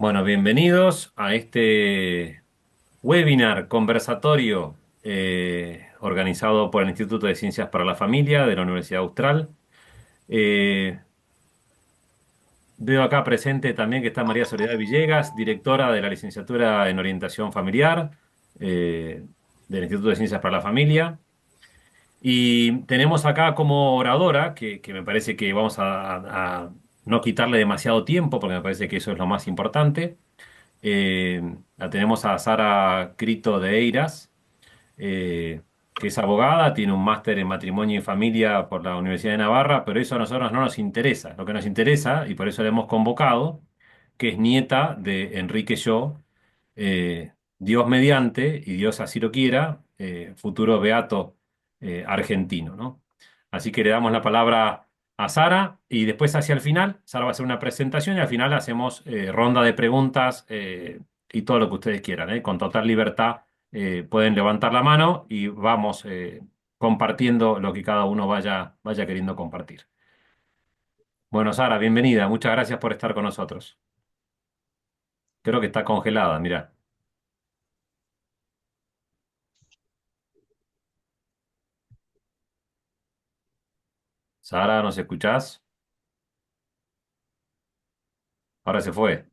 Bueno, bienvenidos a este webinar conversatorio organizado por el Instituto de Ciencias para la Familia de la Universidad Austral. Eh, Veo acá presente también que está María Soledad Villegas, directora de la licenciatura en Orientación Familiar del Instituto de Ciencias para la Familia. Y tenemos acá como oradora, que me parece que vamos a no quitarle demasiado tiempo, porque me parece que eso es lo más importante. La tenemos a Sara Crito de Eiras, eh, que es abogada, tiene un máster en matrimonio y familia por la Universidad de Navarra, pero eso a nosotros no nos interesa. Lo que nos interesa, y por eso la hemos convocado, que es nieta de Enrique Yo, Dios mediante, y Dios así lo quiera, futuro beato argentino, ¿no? Así que le damos la palabra a Sara y después hacia el final, Sara va a hacer una presentación y al final hacemos ronda de preguntas y todo lo que ustedes quieran, ¿eh? Con total libertad pueden levantar la mano y vamos compartiendo lo que cada uno vaya queriendo compartir. Bueno, Sara, bienvenida. Muchas gracias por estar con nosotros. Creo que está congelada, mira. Sara, ¿nos escuchás? Ahora se fue.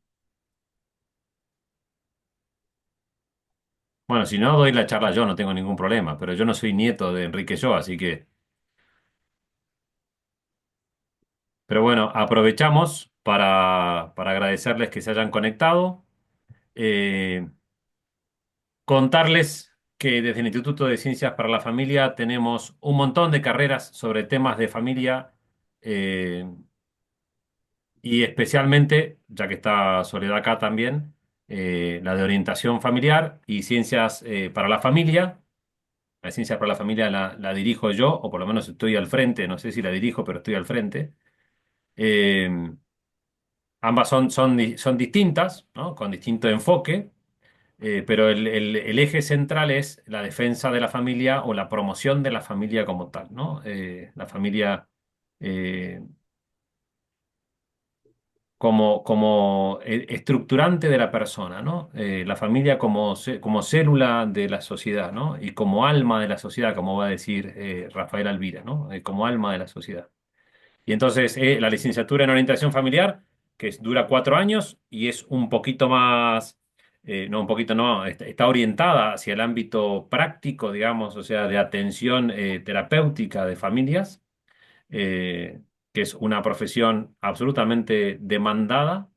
Bueno, si no, doy la charla yo, no tengo ningún problema, pero yo no soy nieto de Enrique Yo, así que... Pero bueno, aprovechamos para agradecerles que se hayan conectado. Eh, Contarles que desde el Instituto de Ciencias para la Familia tenemos un montón de carreras sobre temas de familia eh, y especialmente, ya que está Soledad acá también, la de orientación familiar y ciencias para la familia. La ciencia para la familia la dirijo yo, o por lo menos estoy al frente, no sé si la dirijo, pero estoy al frente. Eh, Ambas son distintas, ¿no? Con distinto enfoque. Pero el eje central es la defensa de la familia o la promoción de la familia como tal, ¿no? La familia eh, como estructurante de la persona, ¿no? La familia como célula de la sociedad, ¿no? Y como alma de la sociedad, como va a decir Rafael Alvira, ¿no? Como alma de la sociedad. Y entonces la licenciatura en orientación familiar, dura 4 años y es un poquito más, no, un poquito no, está orientada hacia el ámbito práctico, digamos, o sea, de atención terapéutica de familias, eh, que es una profesión absolutamente demandada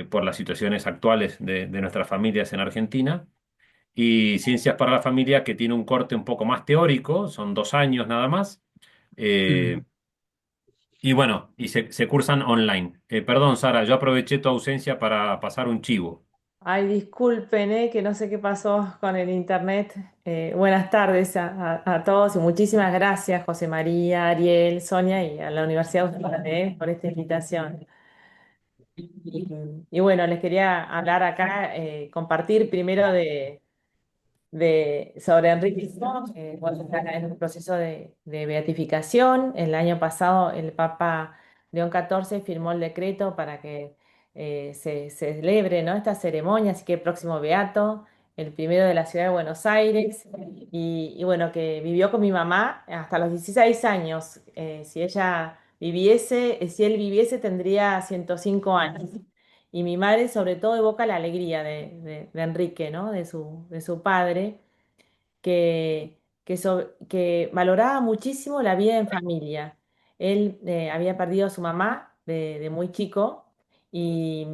por las situaciones actuales de nuestras familias en Argentina. Y ciencias para la familia, que tiene un corte un poco más teórico, son 2 años nada más. Eh, y bueno, se cursan online. Perdón, Sara, yo aproveché tu ausencia para pasar un chivo. Ay, disculpen, que no sé qué pasó con el internet. Buenas tardes a todos y muchísimas gracias, José María, Ariel, Sonia y a la Universidad Austral, por esta invitación. Y bueno, les quería hablar acá, compartir primero sobre Enrique Font, bueno, está en un proceso de beatificación. El año pasado el Papa León XIV firmó el decreto para que se celebre, ¿no?, esta ceremonia, así que el próximo beato, el primero de la ciudad de Buenos Aires, y bueno, que vivió con mi mamá hasta los 16 años. Si ella viviese, si él viviese, tendría 105 años. Y mi madre sobre todo evoca la alegría de Enrique, ¿no? De su padre, que valoraba muchísimo la vida en familia. Él había perdido a su mamá de muy chico y,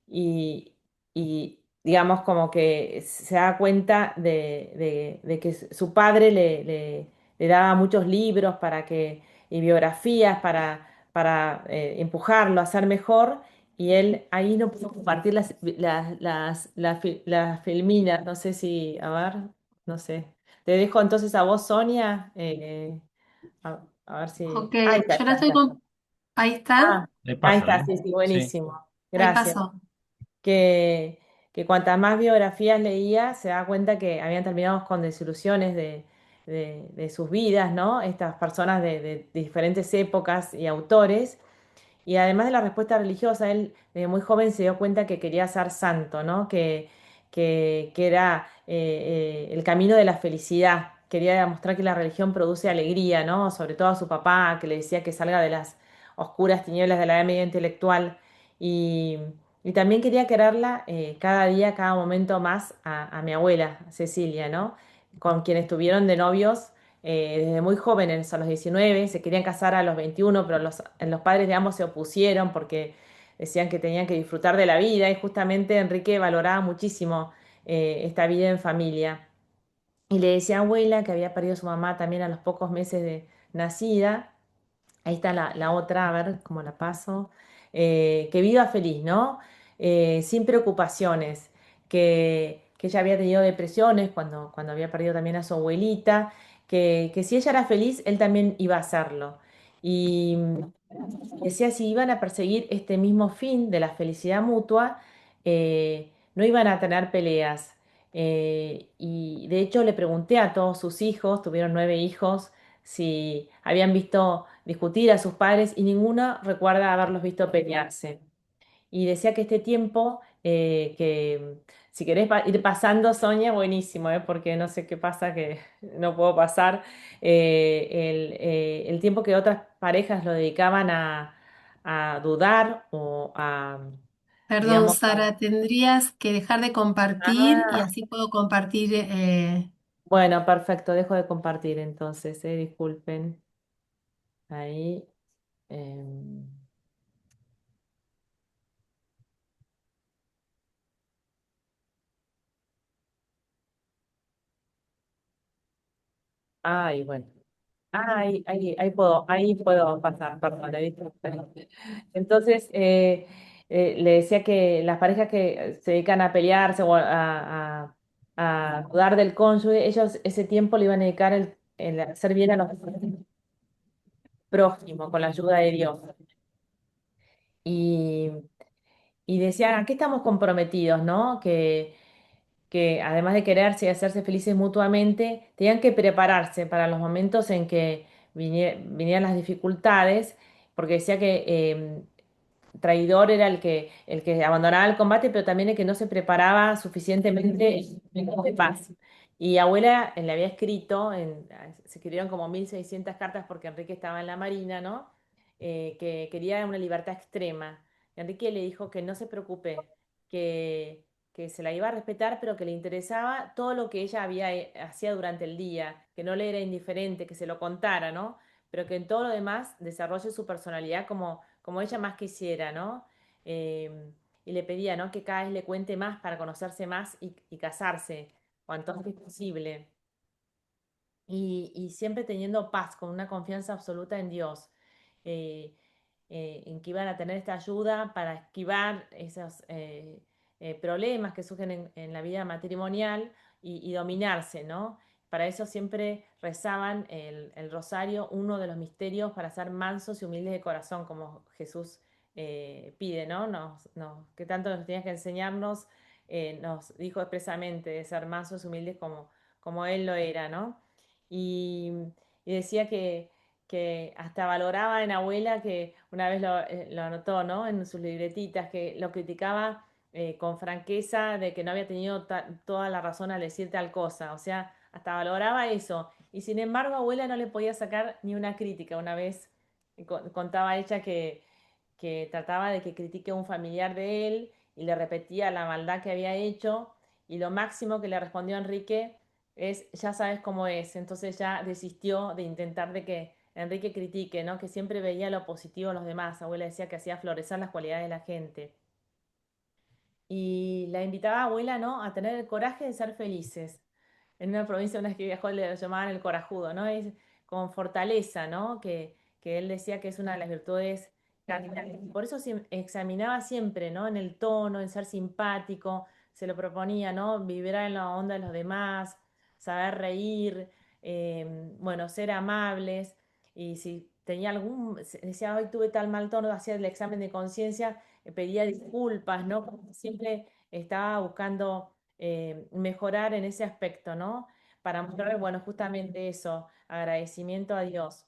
y, y, digamos como que se da cuenta de que su padre le daba muchos libros y biografías para empujarlo a ser mejor. Y él ahí no pudo compartir las filminas, no sé si, a ver, no sé. Te dejo entonces a vos, Sonia, a ver si... Ok, Ahí está, yo la está, estoy está. con... Ahí está, Ah, Le ahí paso, está, ¿eh? sí, sí, Sí. buenísimo. ahí Gracias. pasó. Que cuantas más biografías leía, se da cuenta que habían terminado con desilusiones de sus vidas, ¿no? Estas personas de diferentes épocas y autores. Y además de la respuesta religiosa, él desde muy joven se dio cuenta que quería ser santo, ¿no? Que era el camino de la felicidad. Quería demostrar que la religión produce alegría, ¿no? Sobre todo a su papá, que le decía que salga de las oscuras tinieblas de la edad media intelectual. Y, y también quería quererla cada día, cada momento más a mi abuela, Cecilia, ¿no? Con quien estuvieron de novios desde muy jóvenes, a los 19, se querían casar a los 21, pero los padres de ambos se opusieron porque decían que tenían que disfrutar de la vida y justamente Enrique valoraba muchísimo esta vida en familia. Y le decía a abuela que había perdido a su mamá también a los pocos meses de nacida. Ahí está la otra, a ver cómo la paso. Que viva feliz, ¿no? Sin preocupaciones. Que ella había tenido depresiones cuando había perdido también a su abuelita. Que si ella era feliz, él también iba a hacerlo. Y decía, si iban a perseguir este mismo fin de la felicidad mutua, no iban a tener peleas. Y de hecho le pregunté a todos sus hijos, tuvieron 9 hijos, si habían visto discutir a sus padres y ninguno recuerda haberlos visto pelearse. Y decía que este tiempo, que si querés ir pasando, Sonia, buenísimo, porque no sé qué pasa, que no puedo pasar, el tiempo que otras parejas lo dedicaban a dudar o a, Perdón, digamos, Sara, tendrías que dejar de compartir y ah, así puedo compartir. bueno, perfecto, dejo de compartir entonces, disculpen, ahí. em, Ay, bueno. Ahí puedo pasar, perdón, disculpe. Entonces, le decía que las parejas que se dedican a pelearse o a dudar del cónyuge, ellos ese tiempo le iban a dedicar el hacer bien a los prójimos con la ayuda de Dios. Y, y decía, ¿a qué estamos comprometidos, no? Que además de quererse y hacerse felices mutuamente, tenían que prepararse para los momentos en que vinieran las dificultades, porque decía que traidor era el que abandonaba el combate, pero también el que no se preparaba suficientemente en paz. Y abuela le había escrito, se escribieron como 1.600 cartas porque Enrique estaba en la Marina, ¿no? Que quería una libertad extrema. Enrique le dijo que no se preocupe, que, que se la iba a respetar, pero que le interesaba todo lo que ella hacía durante el día, que no le era indiferente, que se lo contara, ¿no? Pero que en todo lo demás desarrolle su personalidad como ella más quisiera, ¿no? Y le pedía, ¿no? Que cada vez le cuente más para conocerse más y casarse cuanto antes posible. Y siempre teniendo paz, con una confianza absoluta en Dios, eh, en que iban a tener esta ayuda para esquivar esos problemas que surgen en la vida matrimonial y dominarse, ¿no? Para eso siempre rezaban el rosario, uno de los misterios para ser mansos y humildes de corazón, como Jesús pide, ¿no? Que tanto nos tienes que enseñarnos, nos dijo expresamente de ser mansos y humildes como Él lo era, ¿no? Y, y decía que hasta valoraba en abuela, que una vez lo anotó, ¿no? En sus libretitas, que lo criticaba con franqueza de que no había tenido toda la razón al decir tal cosa. O sea, hasta valoraba eso. Y sin embargo, abuela no le podía sacar ni una crítica. Una vez contaba ella que trataba de que critique a un familiar de él y le repetía la maldad que había hecho. Y lo máximo que le respondió Enrique es, ya sabes cómo es. Entonces ya desistió de intentar de que Enrique critique, ¿no? Que siempre veía lo positivo en los demás. Abuela decía que hacía florecer las cualidades de la gente. Y la invitaba a abuela, ¿no? A tener el coraje de ser felices. En una provincia una vez que viajó le llamaban el corajudo, ¿no? Es con fortaleza, ¿no? Que él decía que es una de las virtudes cardinales. Por eso examinaba siempre, ¿no? En el tono, en ser simpático, se lo proponía, ¿no? Vibrar en la onda de los demás, saber reír, bueno, ser amables. Y si tenía decía, hoy tuve tal mal tono, hacía el examen de conciencia, pedía disculpas, ¿no? Como siempre estaba buscando mejorar en ese aspecto, ¿no? Para mostrar, bueno, justamente eso, agradecimiento a Dios.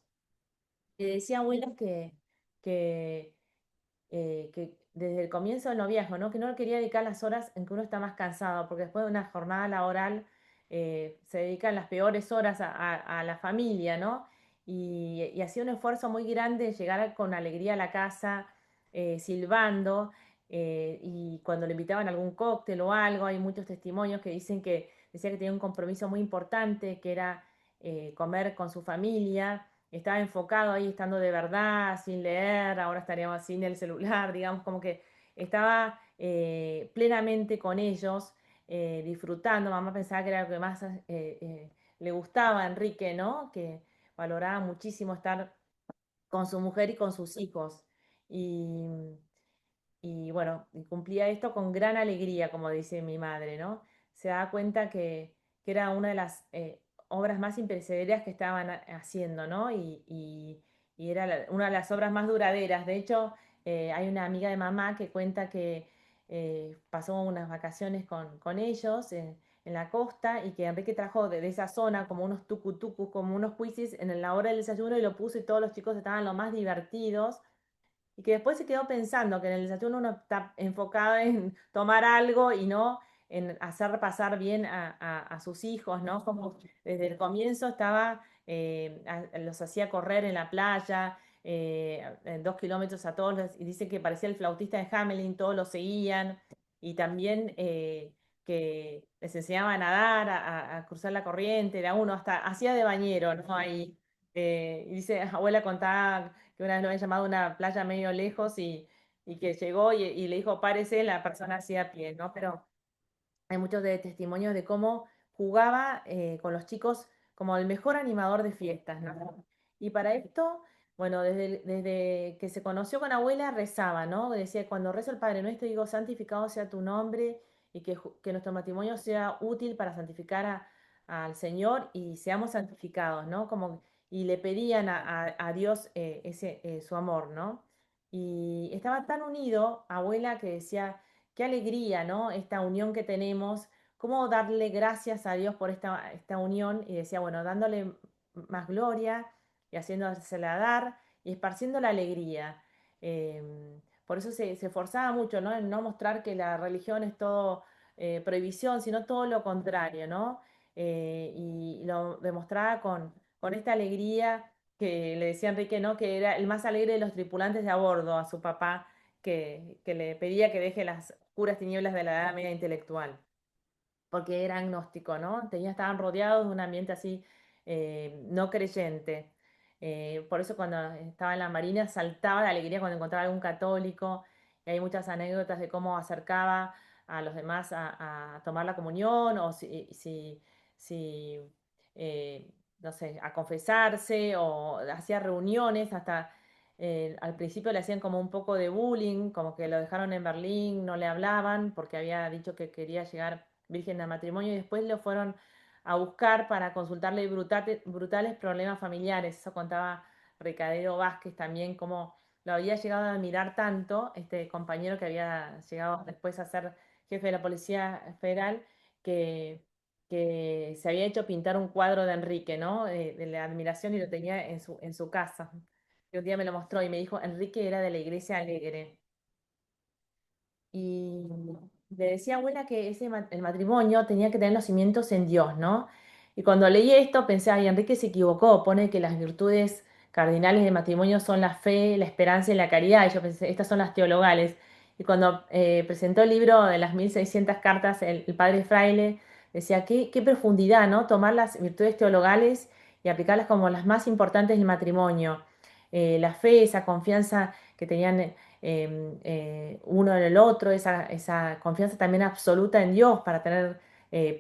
Le decía abuela que que desde el comienzo del noviazgo, ¿no? Que no le quería dedicar las horas en que uno está más cansado, porque después de una jornada laboral se dedican las peores horas a la familia, ¿no? Y hacía un esfuerzo muy grande de llegar con alegría a la casa, silbando, y cuando le invitaban a algún cóctel o algo, hay muchos testimonios que dicen que decía que tenía un compromiso muy importante, que era comer con su familia, estaba enfocado ahí, estando de verdad, sin leer, ahora estaríamos sin el celular, digamos, como que estaba plenamente con ellos, disfrutando. Mamá pensaba que era lo que más le gustaba a Enrique, ¿no? Que valoraba muchísimo estar con su mujer y con sus hijos. Y, y bueno, y cumplía esto con gran alegría, como dice mi madre, ¿no? Se daba cuenta que era una de las obras más imperecederas que estaban haciendo, ¿no? Y era una de las obras más duraderas. De hecho, hay una amiga de mamá que cuenta que pasó unas vacaciones con ellos en la costa y que Enrique trajo de esa zona como unos tucutucus, como unos cuisis en la hora del desayuno y lo puso y todos los chicos estaban lo más divertidos y que después se quedó pensando que en el desayuno uno está enfocado en tomar algo y no en hacer pasar bien a sus hijos, ¿no? Como desde el comienzo estaba, los hacía correr en la playa, 2 kilómetros a todos, y dice que parecía el flautista de Hamelin, todos lo seguían, y también que les enseñaba a nadar, a cruzar la corriente, era uno, hasta hacía de bañero, ¿no? Ahí, y dice, abuela contaba que una vez lo habían llamado a una playa medio lejos y que llegó y le dijo, párese, la persona hacía a pie, ¿no? Pero hay muchos testimonios de cómo jugaba con los chicos como el mejor animador de fiestas, ¿no? Y para esto, bueno, desde que se conoció con abuela rezaba, ¿no? Decía, cuando rezo el Padre Nuestro, digo, santificado sea tu nombre y que nuestro matrimonio sea útil para santificar al Señor y seamos santificados, ¿no? Como, y le pedían a Dios su amor, ¿no? Y estaba tan unido, abuela, que decía, qué alegría, ¿no? Esta unión que tenemos, cómo darle gracias a Dios por esta unión. Y decía, bueno, dándole más gloria y haciéndosela dar y esparciendo la alegría. Por eso se esforzaba mucho, ¿no? En no mostrar que la religión es todo prohibición, sino todo lo contrario, ¿no? Y lo demostraba con esta alegría que le decía Enrique, ¿no? Que era el más alegre de los tripulantes de a bordo, a su papá, que le pedía que deje las oscuras tinieblas de la edad media intelectual, porque era agnóstico, ¿no? Estaban rodeados de un ambiente así no creyente. Por eso cuando estaba en la Marina saltaba de alegría cuando encontraba algún católico, y hay muchas anécdotas de cómo acercaba a los demás a tomar la comunión, o si no sé, a confesarse, o hacía reuniones, hasta al principio le hacían como un poco de bullying, como que lo dejaron en Berlín, no le hablaban porque había dicho que quería llegar virgen al matrimonio y después lo fueron a buscar para consultarle brutales problemas familiares. Eso contaba Recadero Vázquez también, como lo había llegado a admirar tanto, este compañero que había llegado después a ser jefe de la Policía Federal, que, que se había hecho pintar un cuadro de Enrique, ¿no? De la admiración y lo tenía en su casa. Y un día me lo mostró y me dijo, Enrique era de la iglesia alegre. Y le decía abuela que el matrimonio tenía que tener los cimientos en Dios, ¿no? Y cuando leí esto pensé, ay, Enrique se equivocó, pone que las virtudes cardinales del matrimonio son la fe, la esperanza y la caridad. Y yo pensé, estas son las teologales. Y cuando presentó el libro de las 1600 cartas, el padre Fraile decía, qué profundidad, ¿no? Tomar las virtudes teologales y aplicarlas como las más importantes del matrimonio. La fe, esa confianza que tenían uno en el otro, esa confianza también absoluta en Dios para tener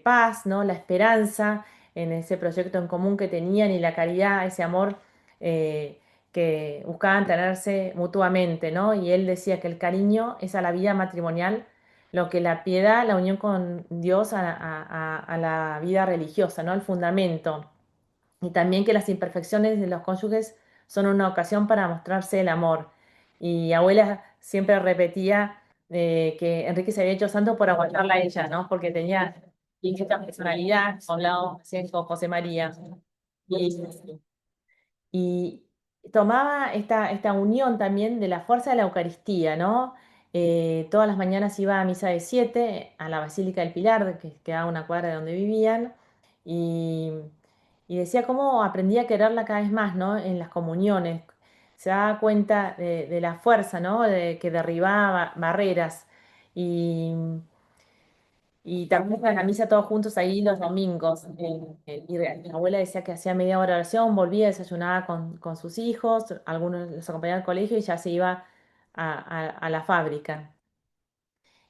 paz, ¿no? La esperanza en ese proyecto en común que tenían y la caridad, ese amor eh, que buscaban tenerse mutuamente, ¿no? Y él decía que el cariño es a la vida matrimonial lo que la piedad, la unión con Dios a la vida religiosa, ¿no? El fundamento. Y también que las imperfecciones de los cónyuges son una ocasión para mostrarse el amor. Y abuela siempre repetía que Enrique se había hecho santo por aguantarla a ella, ¿no? Porque tenía distinta personalidad, a un lado, así con José María. Y, y tomaba esta unión también de la fuerza de la Eucaristía, ¿no? Todas las mañanas iba a misa de 7 a la Basílica del Pilar, que quedaba a una cuadra de donde vivían, y, y decía cómo aprendía a quererla cada vez más, ¿no? En las comuniones. Se daba cuenta de la fuerza, ¿no? De que derribaba barreras. Y, y también iban a la misa todos juntos ahí los domingos. Mi abuela decía que hacía media hora de oración, volvía, desayunaba con sus hijos, algunos los acompañaba al colegio y ya se iba a la fábrica.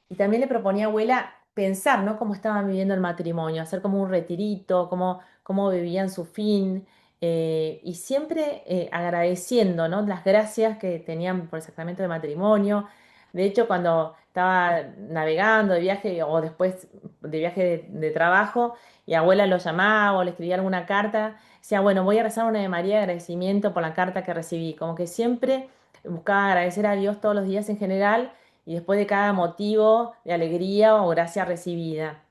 Y también le proponía a abuela pensar, ¿no? Cómo estaban viviendo el matrimonio, hacer como un retirito, cómo vivían su fin, y siempre agradeciendo, ¿no? Las gracias que tenían por el sacramento de matrimonio. De hecho, cuando estaba navegando de viaje o después de viaje de trabajo, y abuela lo llamaba o le escribía alguna carta, decía, bueno, voy a rezar una de María de agradecimiento por la carta que recibí. Como que siempre buscaba agradecer a Dios todos los días en general y después de cada motivo de alegría o gracia recibida.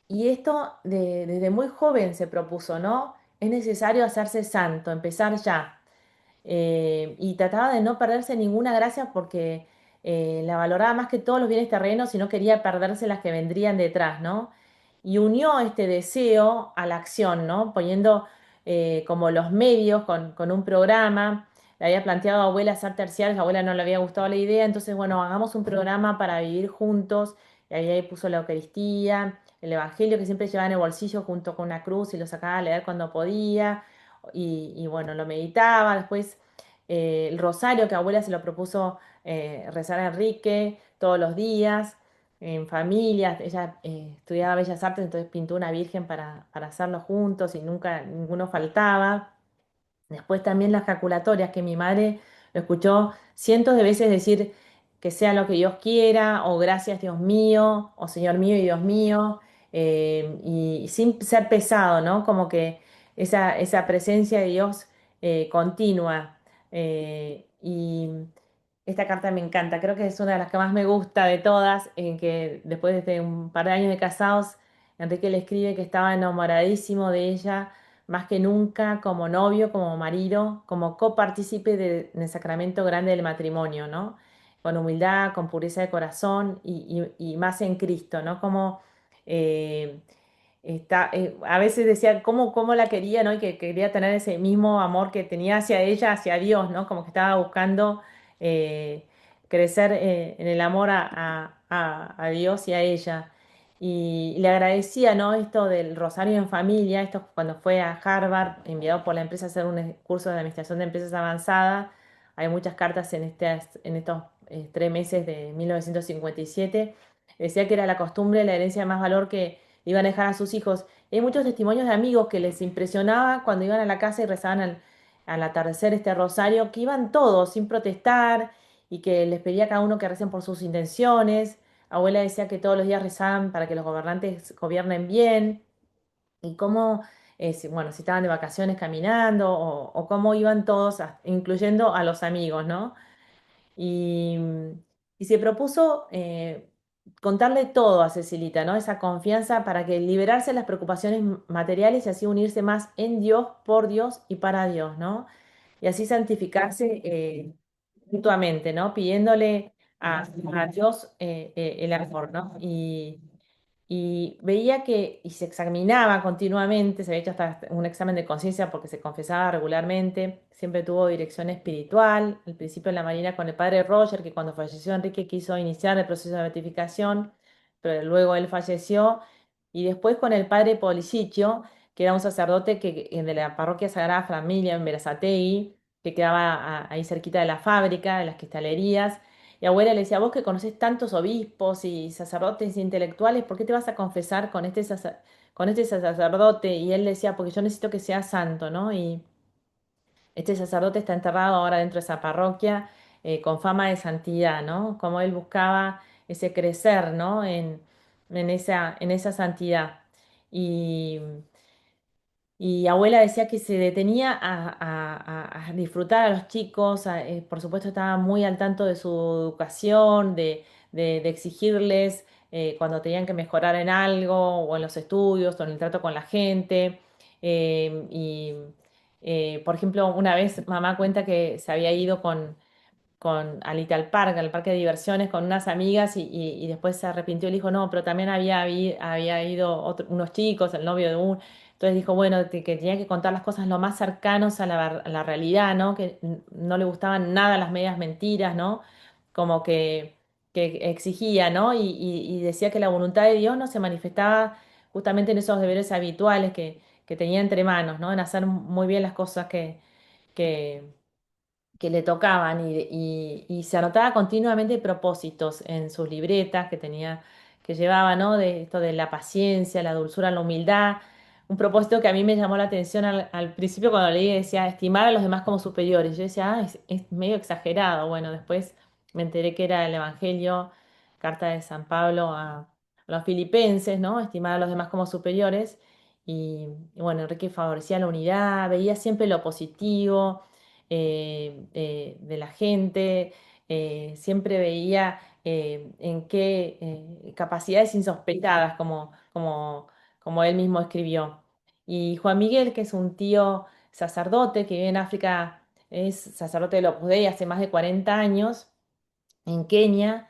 Y esto desde muy joven se propuso, ¿no? Es necesario hacerse santo, empezar ya. Y trataba de no perderse ninguna gracia porque la valoraba más que todos los bienes terrenos y no quería perderse las que vendrían detrás, ¿no? Y unió este deseo a la acción, ¿no? Poniendo como los medios con un programa. Le había planteado a abuela hacer terciarios, a abuela no le había gustado la idea, entonces, bueno, hagamos un programa para vivir juntos. Y ahí puso la Eucaristía, el Evangelio que siempre llevaba en el bolsillo junto con una cruz y lo sacaba a leer cuando podía. Y bueno, lo meditaba. Después el rosario que abuela se lo propuso rezar a Enrique todos los días, en familia. Ella estudiaba Bellas Artes, entonces pintó una virgen para hacerlo juntos y nunca ninguno faltaba. Después también las jaculatorias, que mi madre lo escuchó cientos de veces decir que sea lo que Dios quiera, o gracias Dios mío, o Señor mío y Dios mío, y sin ser pesado, ¿no? Como que esa presencia de Dios continua. Y esta carta me encanta, creo que es una de las que más me gusta de todas, en que después de un par de años de casados, Enrique le escribe que estaba enamoradísimo de ella más que nunca como novio, como marido, como copartícipe del sacramento grande del matrimonio, ¿no? Con humildad, con pureza de corazón y más en Cristo, ¿no? Como eh, a veces decía cómo la quería, ¿no? Y que quería tener ese mismo amor que tenía hacia ella, hacia Dios, ¿no? Como que estaba buscando eh, crecer en el amor a Dios y a ella. Y le agradecía, ¿no? Esto del rosario en familia, esto cuando fue a Harvard, enviado por la empresa a hacer un curso de administración de empresas avanzada. Hay muchas cartas en estos 3 meses de 1957. Decía que era la costumbre, la herencia de más valor que le iban a dejar a sus hijos. Hay muchos testimonios de amigos que les impresionaba cuando iban a la casa y rezaban al atardecer este rosario, que iban todos sin protestar y que les pedía a cada uno que recen por sus intenciones. Abuela decía que todos los días rezaban para que los gobernantes gobiernen bien y cómo, bueno, si estaban de vacaciones caminando o cómo iban todos, incluyendo a los amigos, ¿no? Y, y se propuso contarle todo a Cecilita, ¿no? Esa confianza para que liberarse de las preocupaciones materiales y así unirse más en Dios, por Dios y para Dios, ¿no? Y así santificarse mutuamente, ¿no? Pidiéndole a Dios el amor, ¿no? Y veía que, y se examinaba continuamente, se había hecho hasta un examen de conciencia porque se confesaba regularmente, siempre tuvo dirección espiritual, al principio en la Marina con el padre Roger, que cuando falleció Enrique quiso iniciar el proceso de beatificación, pero luego él falleció, y después con el padre Policichio, que era un sacerdote de la parroquia Sagrada Familia en Berazategui, que quedaba ahí cerquita de la fábrica, de las cristalerías. Y abuela le decía, vos que conocés tantos obispos y sacerdotes intelectuales, ¿por qué te vas a confesar con este sacerdote? Y él decía, porque yo necesito que sea santo, ¿no? Y este sacerdote está enterrado ahora dentro de esa parroquia con fama de santidad, ¿no? Como él buscaba ese crecer, ¿no? En esa santidad. Y y abuela decía que se detenía a disfrutar a los chicos, por supuesto estaba muy al tanto de su educación, de exigirles cuando tenían que mejorar en algo, o en los estudios, o en el trato con la gente. Y Por ejemplo, una vez mamá cuenta que se había ido a Little Park, al parque de diversiones, con unas amigas y después se arrepintió y le dijo, no, pero también había ido unos chicos, el novio de un... Entonces dijo, bueno, que tenía que contar las cosas lo más cercanos a la realidad, ¿no? Que no le gustaban nada las medias mentiras, ¿no? Como que exigía, ¿no? Y decía que la voluntad de Dios no se manifestaba justamente en esos deberes habituales que tenía entre manos, ¿no? En hacer muy bien las cosas que que le tocaban y se anotaba continuamente propósitos en sus libretas que llevaba, ¿no? De esto de la paciencia, la dulzura, la humildad. Un propósito que a mí me llamó la atención al principio cuando leí, decía, estimar a los demás como superiores. Yo decía, ah, es medio exagerado. Bueno, después me enteré que era el Evangelio, carta de San Pablo a los filipenses, ¿no? Estimar a los demás como superiores. Y bueno, Enrique favorecía la unidad, veía siempre lo positivo de la gente, siempre veía en qué capacidades insospechadas, como él mismo escribió. Y Juan Miguel, que es un tío sacerdote que vive en África, es sacerdote del Opus Dei hace más de 40 años en Kenia,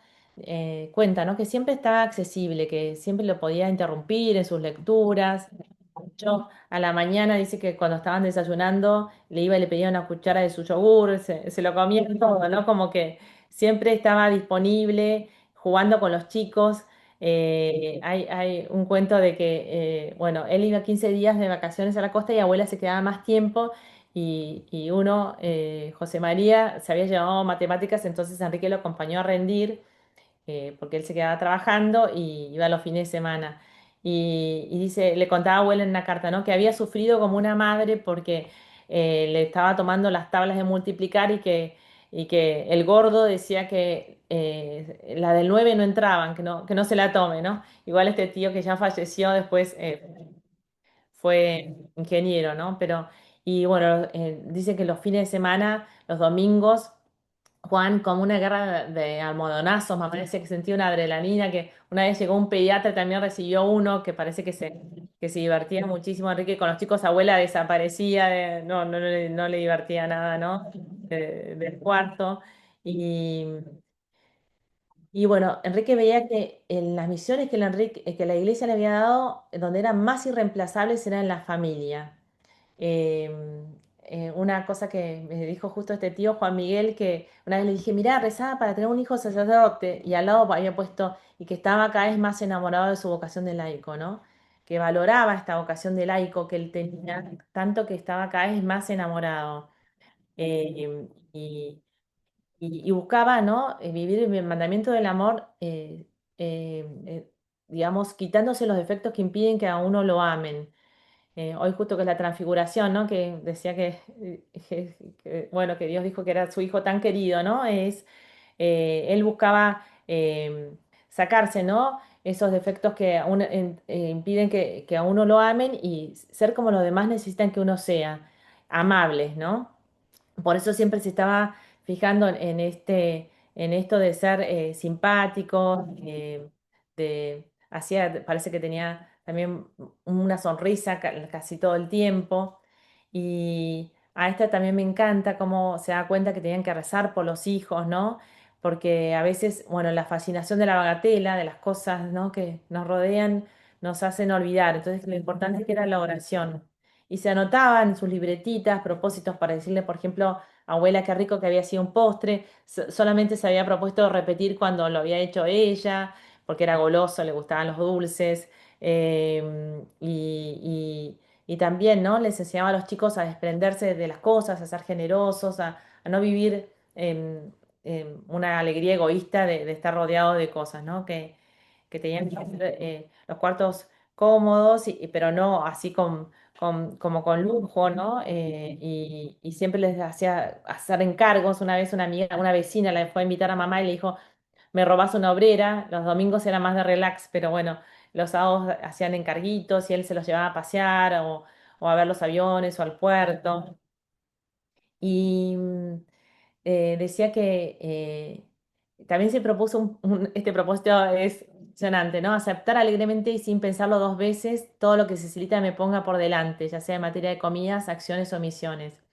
cuenta, ¿no? Que siempre estaba accesible, que siempre lo podía interrumpir en sus lecturas. Yo a la mañana dice que cuando estaban desayunando le iba y le pedía una cuchara de su yogur, se lo comía todo, ¿no? Como que siempre estaba disponible, jugando con los chicos. Hay un cuento de que, bueno, él iba 15 días de vacaciones a la costa y abuela se quedaba más tiempo y uno, José María, se había llevado matemáticas, entonces Enrique lo acompañó a rendir porque él se quedaba trabajando y iba los fines de semana. Y dice, le contaba a abuela en una carta, ¿no? Que había sufrido como una madre porque le estaba tomando las tablas de multiplicar y que el gordo decía que la del 9 no entraban, que no se la tome, ¿no? Igual este tío que ya falleció después fue ingeniero, ¿no? Pero, y bueno, dice que los fines de semana, los domingos, Juan, como una guerra de almodonazos, me parece que sentía una adrenalina, que una vez llegó un pediatra, también recibió uno, que parece que se divertía muchísimo, Enrique, con los chicos, abuela desaparecía, no le divertía nada, ¿no? Del cuarto. Y, y bueno, Enrique veía que en las misiones que la iglesia le había dado, donde eran más irreemplazables, era en la familia. Eh, una cosa que me dijo justo este tío Juan Miguel, que una vez le dije, mirá, rezaba para tener un hijo sacerdote, y al lado había puesto, y que estaba cada vez más enamorado de su vocación de laico, ¿no? Que valoraba esta vocación de laico que él tenía, tanto que estaba cada vez más enamorado. Y buscaba, ¿no? Vivir el mandamiento del amor, digamos, quitándose los defectos que impiden que a uno lo amen. Hoy justo que es la transfiguración, ¿no? Que decía bueno, que Dios dijo que era su hijo tan querido, ¿no? Él buscaba sacarse, ¿no? Esos defectos que impiden que a uno lo amen y ser como los demás necesitan que uno sea, amables, ¿no? Por eso siempre se estaba fijando en esto de ser simpático, parece que tenía también una sonrisa casi todo el tiempo. Y a esta también me encanta cómo se da cuenta que tenían que rezar por los hijos, ¿no? Porque a veces, bueno, la fascinación de la bagatela, de las cosas, ¿no? que nos rodean, nos hacen olvidar. Entonces, lo importante es que era la oración. Y se anotaban en sus libretitas propósitos para decirle, por ejemplo, abuela, qué rico que había sido un postre. Solamente se había propuesto repetir cuando lo había hecho ella, porque era goloso, le gustaban los dulces. Y también, ¿no? Les enseñaba a los chicos a desprenderse de las cosas, a ser generosos, a no vivir una alegría egoísta de estar rodeado de cosas, ¿no? Que tenían que hacer los cuartos cómodos, pero no así como con lujo, ¿no? Y siempre les hacía hacer encargos. Una vez una amiga, una vecina la fue a invitar a mamá y le dijo, me robás una obrera. Los domingos era más de relax, pero bueno, los sábados hacían encarguitos y él se los llevaba a pasear o a ver los aviones o al puerto. Y decía también se propuso este propósito es impresionante, ¿no? Aceptar alegremente y sin pensarlo dos veces todo lo que Cecilita me ponga por delante, ya sea en materia de comidas, acciones o misiones.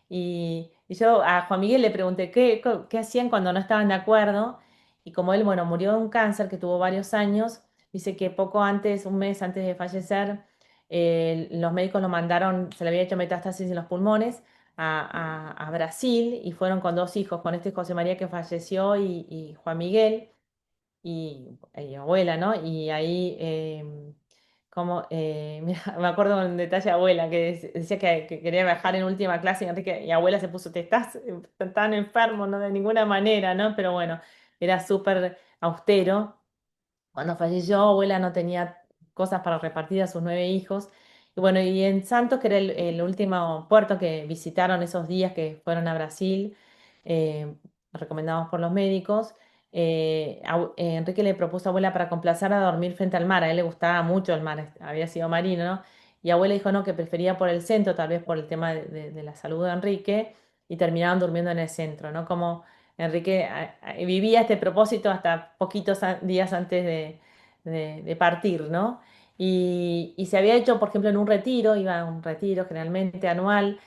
Y yo a Juan Miguel le pregunté qué hacían cuando no estaban de acuerdo. Y como él, bueno, murió de un cáncer que tuvo varios años, dice que poco antes, un mes antes de fallecer, los médicos lo mandaron, se le había hecho metástasis en los pulmones, a Brasil y fueron con dos hijos, con este José María que falleció y Juan Miguel y abuela, ¿no? Y ahí, mira, me acuerdo un detalle de abuela que decía que quería viajar en última clase y Enrique, y abuela se puso, te estás tan enfermo, no de ninguna manera, ¿no? Pero bueno, era súper austero. Cuando falleció, abuela no tenía cosas para repartir a sus 9 hijos. Y bueno, y en Santos, que era el último puerto que visitaron esos días que fueron a Brasil, eh, recomendados por los médicos, Enrique le propuso a abuela para complacer a dormir frente al mar. A él le gustaba mucho el mar, había sido marino, ¿no? Y abuela dijo no, que prefería por el centro, tal vez por el tema de la salud de Enrique, y terminaron durmiendo en el centro, ¿no? Como Enrique vivía este propósito hasta poquitos días antes de partir, ¿no? Y se había hecho, por ejemplo, en un retiro, iba a un retiro generalmente anual,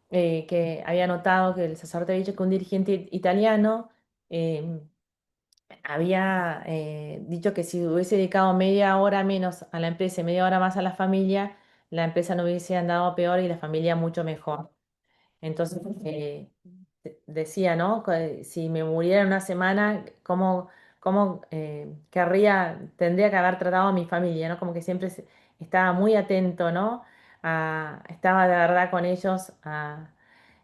que había notado que el sacerdote había dicho que un dirigente italiano eh, había dicho que si hubiese dedicado media hora menos a la empresa y media hora más a la familia, la empresa no hubiese andado peor y la familia mucho mejor. Entonces, decía, ¿no? Si me muriera en una semana, ¿cómo tendría que haber tratado a mi familia, ¿no? Como que siempre estaba muy atento, ¿no? Estaba de verdad con ellos,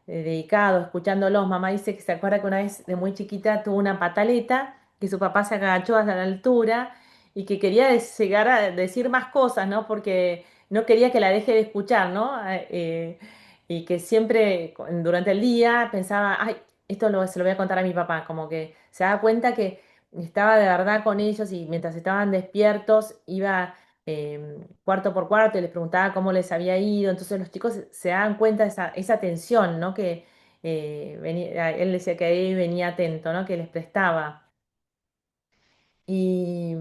dedicado, escuchándolos. Mamá dice que se acuerda que una vez de muy chiquita tuvo una pataleta, que su papá se agachó hasta la altura y que quería llegar a decir más cosas, ¿no? Porque no quería que la deje de escuchar, ¿no? Y que siempre durante el día pensaba, ay, se lo voy a contar a mi papá, como que se da cuenta que estaba de verdad con ellos y mientras estaban despiertos iba cuarto por cuarto y les preguntaba cómo les había ido, entonces los chicos se daban cuenta de esa atención, ¿no? Que él decía que ahí venía atento, ¿no? Que les prestaba. Y,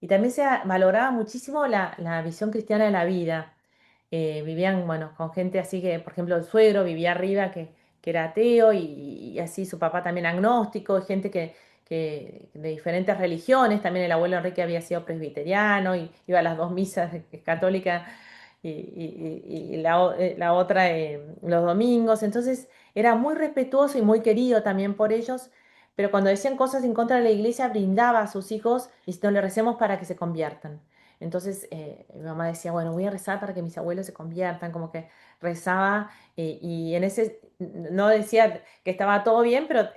y también valoraba muchísimo la visión cristiana de la vida. Vivían, bueno, con gente así que, por ejemplo, el suegro vivía arriba que era ateo y así su papá también agnóstico, y gente que de diferentes religiones. También el abuelo Enrique había sido presbiteriano y iba a las dos misas católicas y la otra los domingos. Entonces era muy respetuoso y muy querido también por ellos, pero cuando decían cosas en contra de la iglesia, brindaba a sus hijos diciendo, le recemos para que se conviertan. Entonces mi mamá decía, bueno, voy a rezar para que mis abuelos se conviertan, como que rezaba y en ese, no decía que estaba todo bien, pero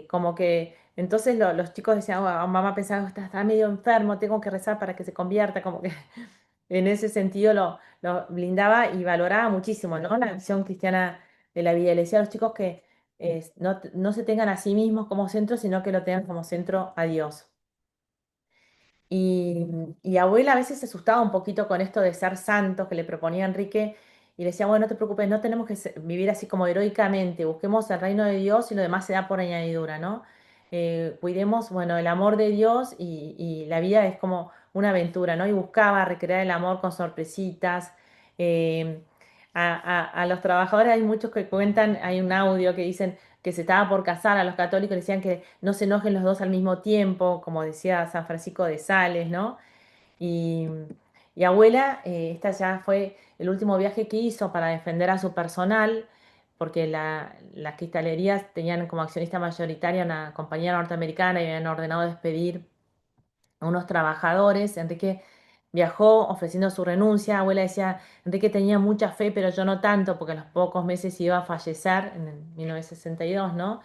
como que entonces los chicos decían, "Oh, mamá pensaba, está medio enfermo, tengo que rezar para que se convierta", como que en ese sentido lo blindaba y valoraba muchísimo, ¿no? La visión cristiana de la vida. Le decía a los chicos que no se tengan a sí mismos como centro, sino que lo tengan como centro a Dios. Y abuela a veces se asustaba un poquito con esto de ser santos que le proponía Enrique y le decía, bueno, no te preocupes, no tenemos que vivir así como heroicamente, busquemos el reino de Dios y lo demás se da por añadidura, ¿no? Cuidemos, bueno, el amor de Dios y la vida es como una aventura, ¿no? Y buscaba recrear el amor con sorpresitas. eh, a los trabajadores hay muchos que cuentan, hay un audio que dicen que se estaba por casar, a los católicos le decían que no se enojen los dos al mismo tiempo, como decía San Francisco de Sales, ¿no? Y, y abuela, esta ya fue el último viaje que hizo para defender a su personal, porque las cristalerías tenían como accionista mayoritaria una compañía norteamericana y habían ordenado despedir a unos trabajadores. Enrique viajó ofreciendo su renuncia. Abuela decía, Enrique tenía mucha fe, pero yo no tanto, porque a los pocos meses iba a fallecer en el 1962, ¿no?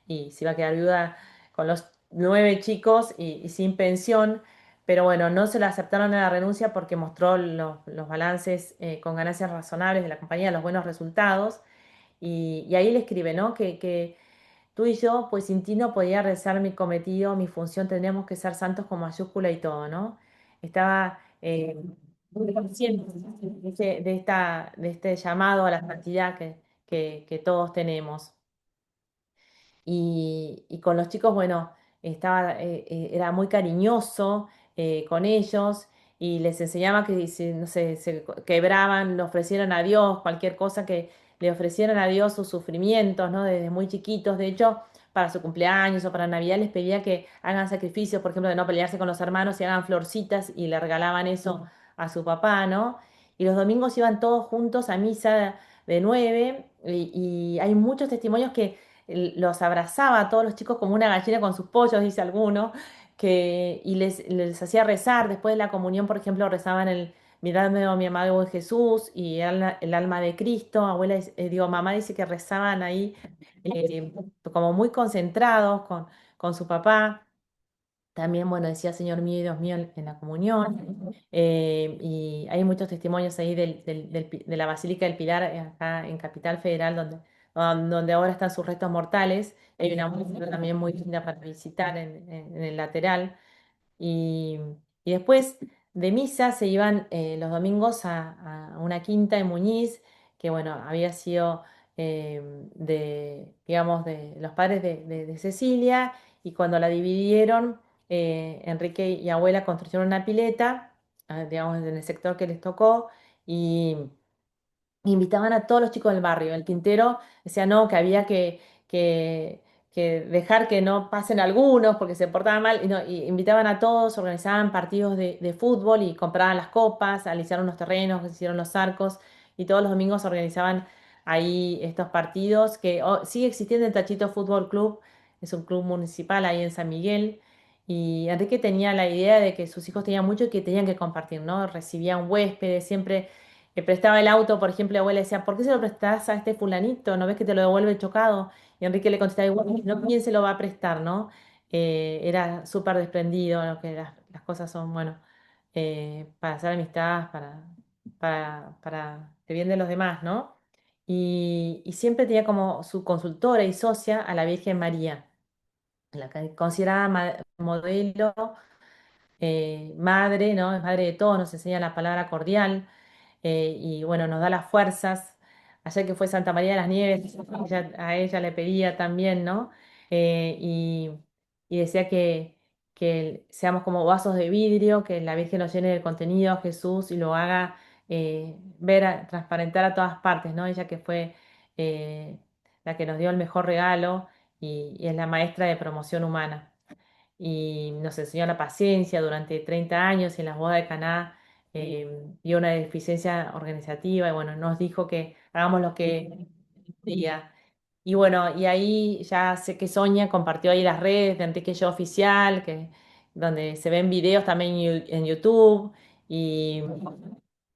Y se iba a quedar viuda con los 9 chicos y sin pensión. Pero bueno, no se le aceptaron a la renuncia porque mostró los balances con ganancias razonables de la compañía, los buenos resultados. Y ahí le escribe, ¿no? Que tú y yo, pues sin ti no podía realizar mi cometido, mi función, tendríamos que ser santos con mayúscula y todo, ¿no? Estaba muy consciente de este llamado a la santidad que todos tenemos. Y con los chicos, bueno, era muy cariñoso con ellos y les enseñaba que si, no sé, se quebraban, le ofrecieron a Dios, cualquier cosa que le ofrecieran a Dios sus sufrimientos, ¿no? Desde muy chiquitos. De hecho, para su cumpleaños o para Navidad les pedía que hagan sacrificios, por ejemplo, de no pelearse con los hermanos y hagan florcitas y le regalaban eso a su papá, ¿no? Y los domingos iban todos juntos a misa de 9 y hay muchos testimonios que los abrazaba a todos los chicos como una gallina con sus pollos, dice alguno, y les hacía rezar. Después de la comunión, por ejemplo, rezaban el Miradme, oh mi amado Jesús y el alma de Cristo. Abuela, digo, mamá dice que rezaban ahí como muy concentrados con su papá. También, bueno, decía Señor mío y Dios mío en la comunión. Y hay muchos testimonios ahí de la Basílica del Pilar, acá en Capital Federal, donde ahora están sus restos mortales. Hay una muestra también muy linda para visitar en el lateral. Y, y después de misa se iban los domingos a una quinta en Muñiz, que bueno, había sido digamos, de los padres de Cecilia, y cuando la dividieron, Enrique y abuela construyeron una pileta, digamos, en el sector que les tocó, y invitaban a todos los chicos del barrio. El Quintero decía no, que había que, que dejar que no pasen algunos porque se portaban mal, y, no, y invitaban a todos, organizaban partidos de fútbol y compraban las copas, alisaron los terrenos, hicieron los arcos, y todos los domingos organizaban ahí estos partidos que sigue existiendo el Tachito Fútbol Club, es un club municipal ahí en San Miguel. Y Enrique tenía la idea de que sus hijos tenían mucho y que tenían que compartir, ¿no? Recibían huéspedes, siempre le prestaba el auto, por ejemplo, la abuela decía, ¿por qué se lo prestás a este fulanito? ¿No ves que te lo devuelve chocado? Y Enrique le contestaba igual, no, ¿quién se lo va a prestar, no? Era súper desprendido, lo que las cosas son, bueno, para hacer amistad, para el bien de los demás, ¿no? Y siempre tenía como su consultora y socia a la Virgen María, la que consideraba modelo, madre, ¿no? Es madre de todos, nos enseña la palabra cordial, y bueno, nos da las fuerzas. Ayer que fue Santa María de las Nieves, a ella le pedía también, ¿no? Eh, y, y decía que seamos como vasos de vidrio, que la Virgen nos llene del contenido, Jesús, y lo haga ver, transparentar a todas partes, ¿no? Ella que fue eh, la que nos dio el mejor regalo y es la maestra de promoción humana y nos enseñó la paciencia durante 30 años y en las bodas de Caná vio una deficiencia organizativa y bueno, nos dijo que hagamos lo que diga. Y bueno, y ahí ya sé que Sonia compartió ahí las redes de Enrique Yo Oficial, donde se ven videos también en YouTube. Y,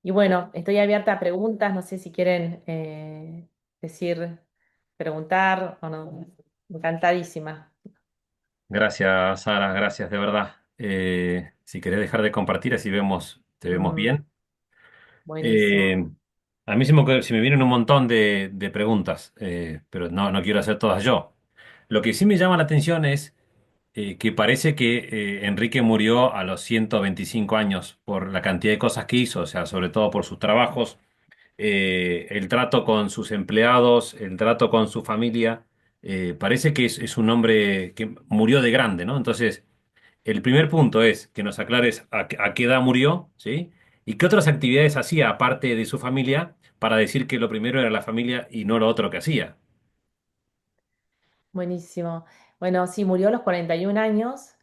y bueno, estoy abierta a preguntas, no sé si quieren decir, preguntar o no. Encantadísima. Gracias, Sara, gracias de verdad. Si querés dejar de compartir, así te vemos Mm, bien. buenísimo. Eh, a mí se me vienen un montón de preguntas, pero no quiero hacer todas yo. Lo que sí me llama la atención es que parece que Enrique murió a los 125 años por la cantidad de cosas que hizo, o sea, sobre todo por sus trabajos, el trato con sus empleados, el trato con su familia. Parece que es un hombre que murió de grande, ¿no? Entonces, el primer punto es que nos aclares a qué edad murió, ¿sí? Y qué otras actividades hacía aparte de su familia para decir que lo primero era la familia y no lo otro que hacía. Buenísimo. Bueno, sí, murió a los 41 años,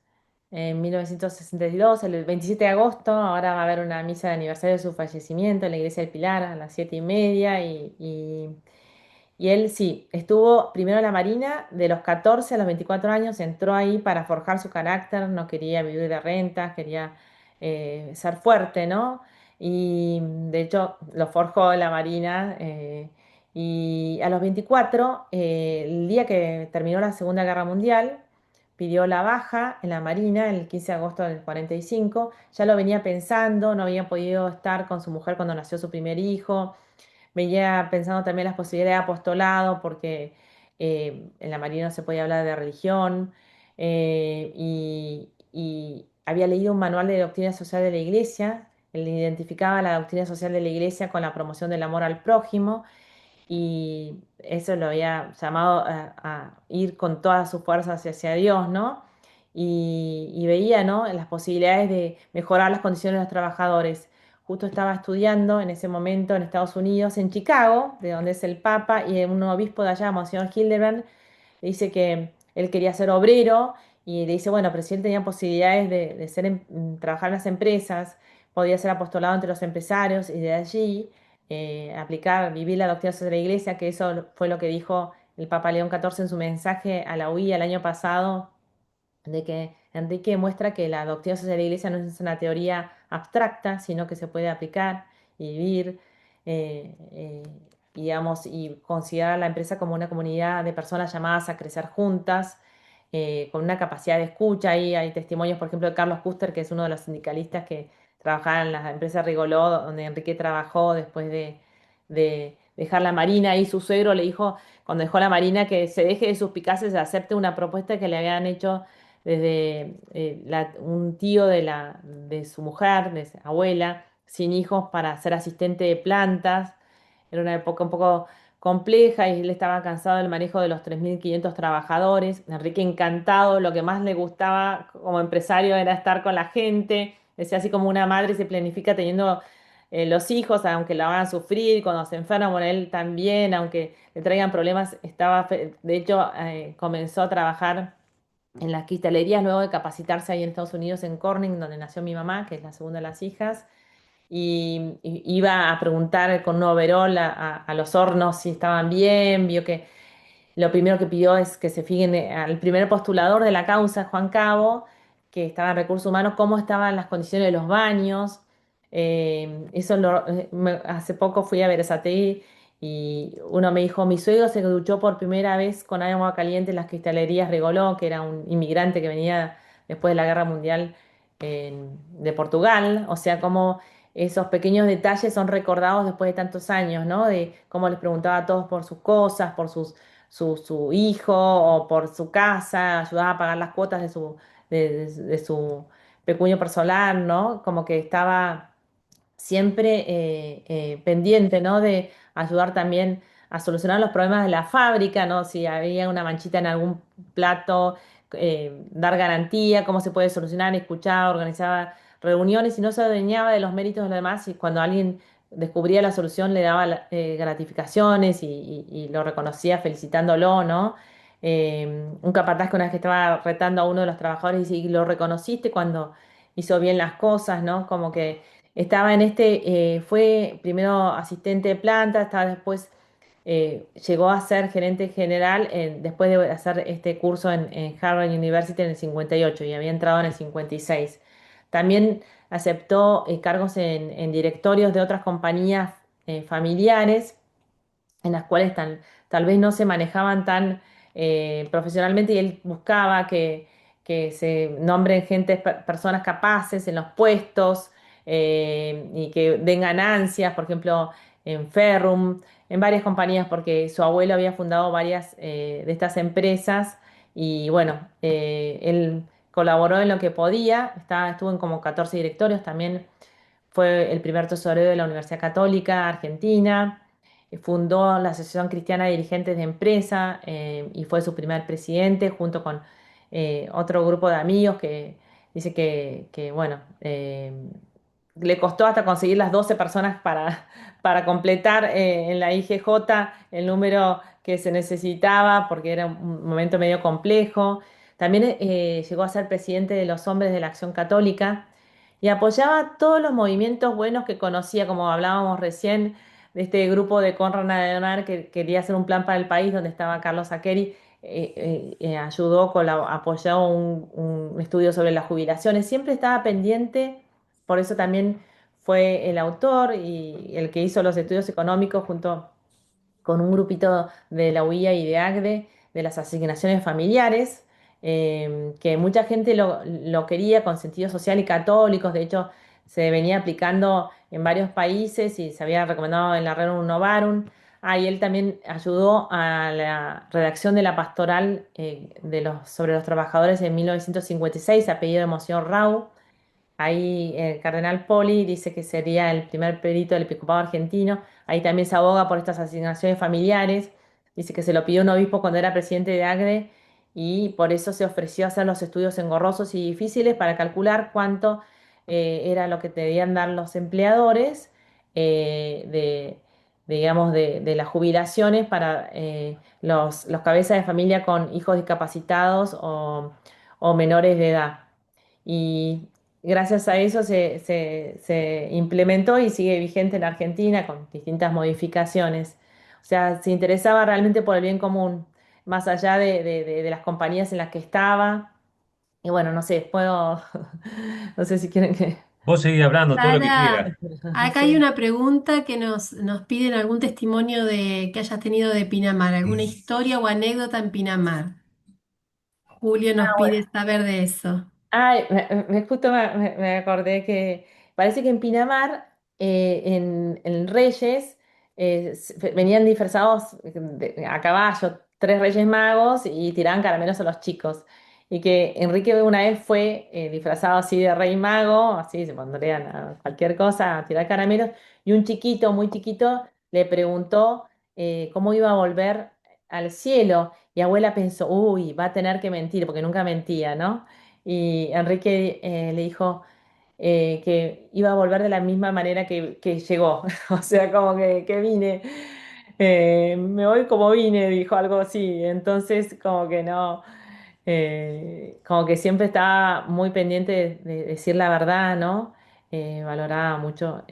en 1962, el 27 de agosto. Ahora va a haber una misa de aniversario de su fallecimiento en la iglesia del Pilar a las 7:30. Y él sí, estuvo primero en la Marina, de los 14 a los 24 años, entró ahí para forjar su carácter, no quería vivir de rentas, quería ser fuerte, ¿no? Y de hecho lo forjó en la Marina. Y a los 24, el día que terminó la Segunda Guerra Mundial, pidió la baja en la Marina el 15 de agosto del 45. Ya lo venía pensando, no había podido estar con su mujer cuando nació su primer hijo. Venía pensando también las posibilidades de apostolado, porque en la Marina no se podía hablar de religión, y había leído un manual de doctrina social de la Iglesia. Él identificaba la doctrina social de la Iglesia con la promoción del amor al prójimo, y eso lo había llamado a ir con todas sus fuerzas hacia Dios, ¿no? y veía, ¿no? las posibilidades de mejorar las condiciones de los trabajadores. Justo estaba estudiando en ese momento en Estados Unidos, en Chicago, de donde es el Papa, y un obispo de allá, Monseñor Hildebrand, le dice que él quería ser obrero y le dice, bueno, pero si él tenía posibilidades de ser, trabajar en las empresas, podía ser apostolado entre los empresarios y de allí aplicar, vivir la doctrina social de la Iglesia, que eso fue lo que dijo el Papa León XIV en su mensaje a la UIA el año pasado, de que Enrique muestra que la doctrina social de la Iglesia no es una teoría abstracta, sino que se puede aplicar y vivir, eh, eh, digamos, y considerar a la empresa como una comunidad de personas llamadas a crecer juntas, con una capacidad de escucha. Ahí hay testimonios, por ejemplo, de Carlos Custer, que es uno de los sindicalistas que trabajaba en la empresa Rigoló, donde Enrique trabajó después de dejar la Marina, y su suegro le dijo, cuando dejó la Marina, que se deje de suspicacias y acepte una propuesta que le habían hecho desde un tío de su mujer, de su abuela, sin hijos, para ser asistente de plantas. Era una época un poco compleja y él estaba cansado del manejo de los 3.500 trabajadores. Enrique encantado, lo que más le gustaba como empresario era estar con la gente. Decía, así como una madre se planifica teniendo los hijos, aunque la hagan sufrir, cuando se enferma, bueno, él también, aunque le traigan problemas, de hecho, comenzó a trabajar en las cristalerías luego de capacitarse ahí en Estados Unidos, en Corning, donde nació mi mamá, que es la segunda de las hijas, y iba a preguntar con un overol a los hornos si estaban bien. Vio que lo primero que pidió es que se fijen al primer postulador de la causa, Juan Cabo, que estaba en recursos humanos, cómo estaban las condiciones de los baños. Hace poco fui a Berazategui y uno me dijo, mi suegro se duchó por primera vez con agua caliente en las cristalerías Regoló, que era un inmigrante que venía después de la Guerra Mundial de Portugal. O sea, como esos pequeños detalles son recordados después de tantos años, ¿no? De cómo les preguntaba a todos por sus cosas, por su hijo o por su casa, ayudaba a pagar las cuotas de su pecuño personal, ¿no? Como que estaba siempre pendiente, ¿no? De ayudar también a solucionar los problemas de la fábrica, ¿no? Si había una manchita en algún plato, dar garantía, cómo se puede solucionar, escuchar, organizaba reuniones y no se adueñaba de los méritos de los demás, y cuando alguien descubría la solución le daba gratificaciones y lo reconocía felicitándolo, ¿no? Un capataz que una vez que estaba retando a uno de los trabajadores dice, y lo reconociste cuando hizo bien las cosas, ¿no? Como que estaba fue primero asistente de planta, estaba después, llegó a ser gerente general después de hacer este curso en Harvard University en el 58 y había entrado en el 56. También aceptó cargos en directorios de otras compañías familiares en las cuales tal vez no se manejaban tan profesionalmente, y él buscaba que se nombren personas capaces en los puestos, y que den ganancias, por ejemplo, en Ferrum, en varias compañías, porque su abuelo había fundado varias de estas empresas y bueno, él colaboró en lo que podía, estuvo en como 14 directorios. También fue el primer tesorero de la Universidad Católica Argentina. Fundó la Asociación Cristiana de Dirigentes de Empresa, y fue su primer presidente junto con otro grupo de amigos que dice bueno, le costó hasta conseguir las 12 personas para completar en la IGJ el número que se necesitaba, porque era un momento medio complejo. También llegó a ser presidente de los Hombres de la Acción Católica y apoyaba todos los movimientos buenos que conocía, como hablábamos recién, de este grupo de Konrad Adenauer que quería hacer un plan para el país, donde estaba Carlos Aqueri. Apoyó un estudio sobre las jubilaciones. Siempre estaba pendiente, por eso también fue el autor y el que hizo los estudios económicos junto con un grupito de la UIA y de ACDE, de las asignaciones familiares, que mucha gente lo quería con sentido social y católicos. De hecho, se venía aplicando en varios países y se había recomendado en la Rerum Novarum. Y él también ayudó a la redacción de la pastoral sobre los trabajadores en 1956, a pedido de Monseñor Rau. Ahí el cardenal Poli dice que sería el primer perito del episcopado argentino. Ahí también se aboga por estas asignaciones familiares. Dice que se lo pidió un obispo cuando era presidente de ACDE y por eso se ofreció hacer los estudios engorrosos y difíciles para calcular cuánto era lo que debían dar los empleadores digamos, de las jubilaciones para los cabezas de familia con hijos discapacitados o menores de edad. Y gracias a eso se implementó y sigue vigente en Argentina con distintas modificaciones. O sea, se interesaba realmente por el bien común, más allá de las compañías en las que estaba. Y bueno, no sé, puedo, no sé si quieren que... Vos seguís hablando todo lo que Sara, quieras. acá hay Sí. una pregunta que nos piden algún testimonio que hayas tenido de Pinamar, alguna historia o anécdota en Pinamar. Julio nos pide saber de eso. Ay, justo me acordé que parece que en Pinamar, en Reyes, venían disfrazados a caballo, tres Reyes Magos y tiraban caramelos a los chicos. Y que Enrique una vez fue disfrazado así de Rey Mago, así se pondrían a cualquier cosa a tirar caramelos, y un chiquito, muy chiquito, le preguntó cómo iba a volver al cielo. Y abuela pensó, uy, va a tener que mentir, porque nunca mentía, ¿no? Y Enrique le dijo que iba a volver de la misma manera que llegó, o sea, como que vine. Me voy como vine, dijo algo así. Entonces, como que no, como que siempre estaba muy pendiente de decir la verdad, ¿no? Valoraba mucho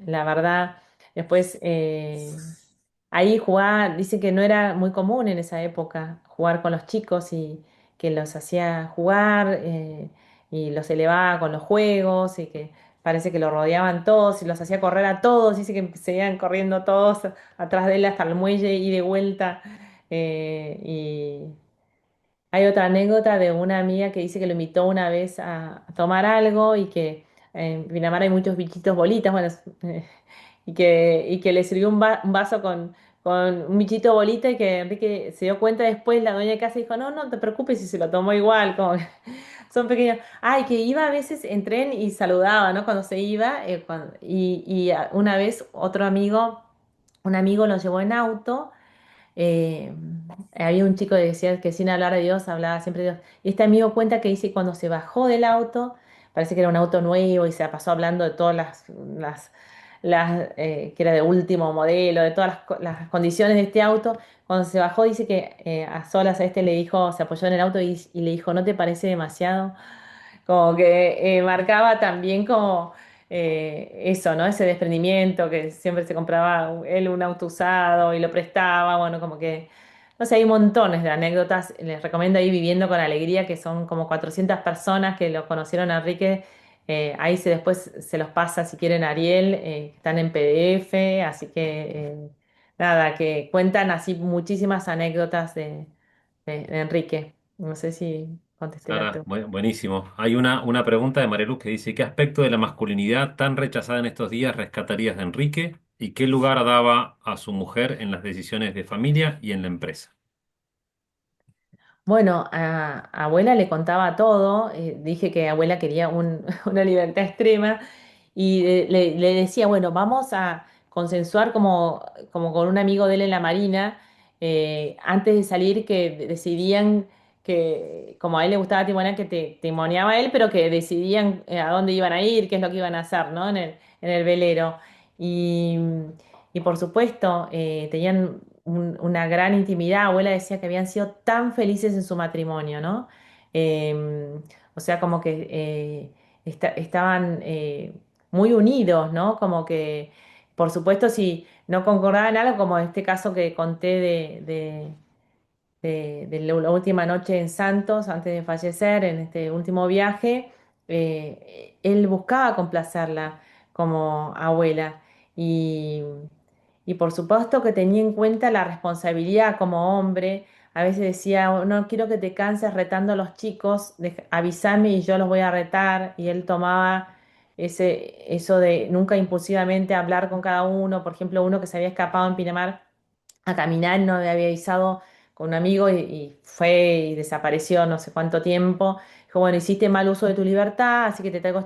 la verdad. Después, ahí jugaba, dice que no era muy común en esa época jugar con los chicos y que los hacía jugar y los elevaba con los juegos y que parece que lo rodeaban todos y los hacía correr a todos. Dice que seguían corriendo todos atrás de él hasta el muelle y de vuelta. Y hay otra anécdota de una amiga que dice que lo invitó una vez a tomar algo y que en Pinamar hay muchos bichitos bolitas, bueno, y que le sirvió un vaso con un bichito bolita y que Enrique se dio cuenta después, la dueña de casa dijo, no, no te preocupes si se lo tomó igual, como que son pequeños. Ay, que iba a veces en tren y saludaba, ¿no? Cuando se iba, una vez otro amigo, un amigo lo llevó en auto. eh, Había un chico que decía que sin hablar de Dios hablaba siempre de Dios. Y este amigo cuenta que dice que cuando se bajó del auto, parece que era un auto nuevo y se la pasó hablando de todas que era de último modelo, de todas las condiciones de este auto. Cuando se bajó, dice que a solas a este le dijo, se apoyó en el auto y le dijo, ¿no te parece demasiado? Como que marcaba también como eso, ¿no? Ese desprendimiento que siempre se compraba él un auto usado y lo prestaba, bueno, como que, no sé, hay montones de anécdotas. Les recomiendo ahí Viviendo con Alegría, que son como 400 personas que lo conocieron a Enrique. Ahí después se los pasa si quieren a Ariel, que están en PDF, así que nada, que cuentan así muchísimas anécdotas de Enrique. No sé si contesté la Sara, pregunta. buenísimo. Hay una pregunta de Mariluz que dice, ¿qué aspecto de la masculinidad tan rechazada en estos días rescatarías de Enrique y qué lugar daba a su mujer en las decisiones de familia y en la empresa? Bueno, a abuela le contaba todo, dije que abuela quería una libertad extrema y le decía, bueno, vamos a consensuar como con un amigo de él en la Marina, antes de salir que decidían que, como a él le gustaba timonear, que timoneaba él, pero que decidían a dónde iban a ir, qué es lo que iban a hacer, ¿no? En el velero. Y, y por supuesto, tenían una gran intimidad. Abuela decía que habían sido tan felices en su matrimonio, ¿no? O sea, como que estaban muy unidos, ¿no? Como que, por supuesto, si no concordaban en algo, como este caso que conté de la última noche en Santos, antes de fallecer, en este último viaje, él buscaba complacerla como abuela. Y, y por supuesto que tenía en cuenta la responsabilidad como hombre. A veces decía, "Oh, no quiero que te canses retando a los chicos, avísame y yo los voy a retar". Y él tomaba eso de nunca impulsivamente hablar con cada uno. Por ejemplo, uno que se había escapado en Pinamar a caminar, no me había avisado con un amigo y fue y desapareció no sé cuánto tiempo. Dijo, bueno, hiciste mal uso de tu libertad, así que te traigo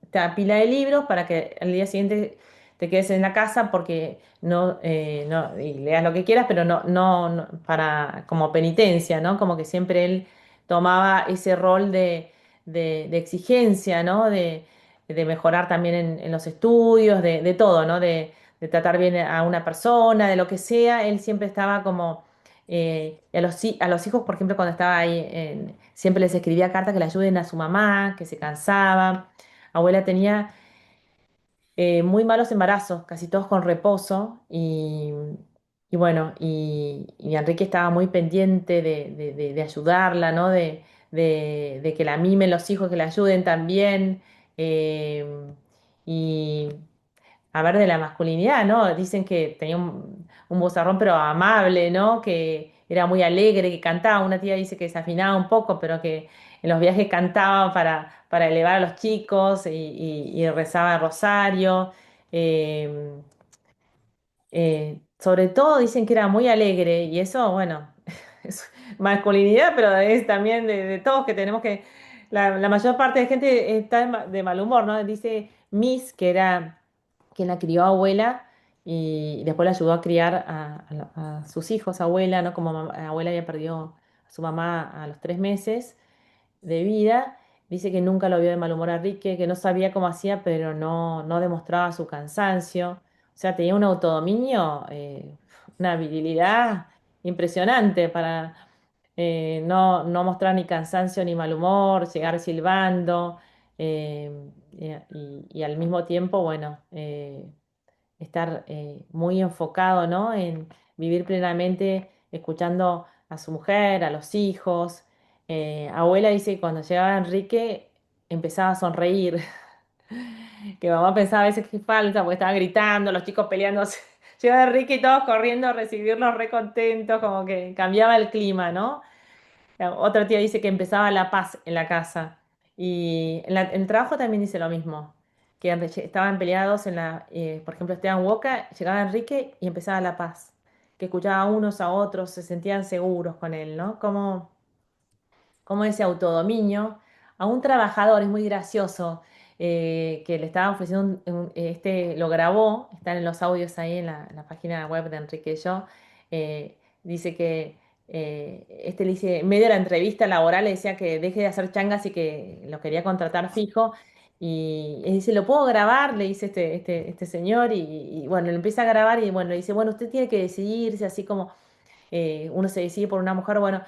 esta pila de libros para que al día siguiente te quedes en la casa porque y leas lo que quieras, pero para, como penitencia, ¿no? Como que siempre él tomaba ese rol de exigencia, ¿no? De mejorar también en los estudios, de todo, ¿no? De tratar bien a una persona, de lo que sea, él siempre estaba como y a los hijos, por ejemplo, cuando estaba ahí, siempre les escribía cartas que le ayuden a su mamá, que se cansaba. Abuela tenía muy malos embarazos, casi todos con reposo. Y bueno, y Enrique estaba muy pendiente de ayudarla, ¿no? De que la mimen los hijos, que la ayuden también. eh, y a ver, de la masculinidad, ¿no? Dicen que tenía un vozarrón, pero amable, ¿no? Que era muy alegre, que cantaba. Una tía dice que desafinaba un poco, pero que en los viajes cantaba para elevar a los chicos y rezaba el rosario. Eh, Sobre todo dicen que era muy alegre y eso, bueno, es masculinidad, pero es también de todos que tenemos que... La mayor parte de gente está de mal humor, ¿no? Dice Miss, que era quien la crió abuela y después la ayudó a criar a sus hijos, abuela, ¿no? Como abuela había perdido a su mamá a los 3 meses de vida. Dice que nunca lo vio de mal humor a Enrique, que no sabía cómo hacía, pero no demostraba su cansancio. O sea, tenía un autodominio, una virilidad impresionante para no mostrar ni cansancio ni mal humor, llegar silbando y al mismo tiempo, bueno, estar muy enfocado, ¿no? En vivir plenamente, escuchando a su mujer, a los hijos. Abuela dice que cuando llegaba Enrique empezaba a sonreír, que mamá pensaba a veces que falta, porque estaba gritando, los chicos peleándose. Llegaba Enrique y todos corriendo a recibirlos re contentos, como que cambiaba el clima, ¿no? Otra tía dice que empezaba la paz en la casa. Y en el trabajo también dice lo mismo, que estaban peleados por ejemplo, Esteban Woca, llegaba Enrique y empezaba la paz, que escuchaba unos a otros, se sentían seguros con él, ¿no? Como ese autodominio. A un trabajador, es muy gracioso, que le estaba ofreciendo, lo grabó, están en los audios ahí en la página web de Enrique y yo, dice que le dice, en medio de la entrevista laboral le decía que deje de hacer changas y que lo quería contratar fijo. Y dice, ¿lo puedo grabar? Le dice este señor y bueno, lo empieza a grabar y bueno, le dice, bueno, usted tiene que decidirse así como uno se decide por una mujer, bueno,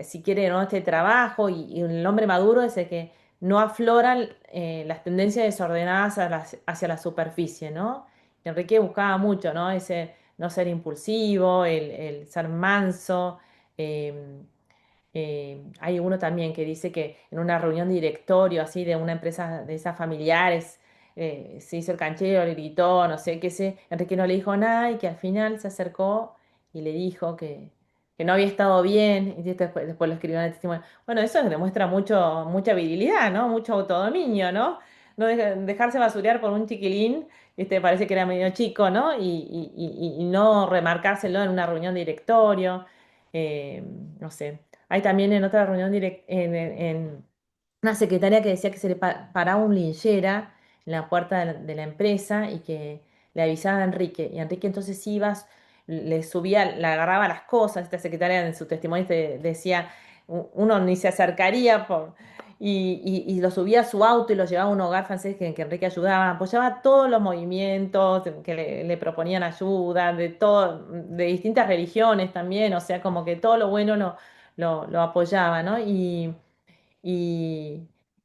si quiere o no este trabajo, y el hombre maduro es el que no afloran las tendencias desordenadas hacia la superficie, ¿no? Enrique buscaba mucho, ¿no? Ese no ser impulsivo, el ser manso. eh, Hay uno también que dice que en una reunión de directorio así de una empresa de esas familiares se hizo el canchero, le gritó, no sé qué sé. Enrique no le dijo nada y que al final se acercó y le dijo que no había estado bien. Y después lo escribió en el testimonio. Bueno, eso demuestra mucha virilidad, ¿no? Mucho autodominio, ¿no? No dejarse basurear por un chiquilín, parece que era medio chico, ¿no? Y no remarcárselo en una reunión de directorio. No sé. Hay también en otra reunión en una secretaria que decía que se le paraba un linchera en la puerta de la empresa y que le avisaba a Enrique. Y Enrique entonces iba, le subía, le agarraba las cosas. Esta secretaria en su testimonio decía, uno ni se acercaría y lo subía a su auto y lo llevaba a un hogar francés que Enrique ayudaba, apoyaba todos los movimientos que le proponían ayuda, de distintas religiones también, o sea, como que todo lo bueno lo apoyaba, ¿no? Y,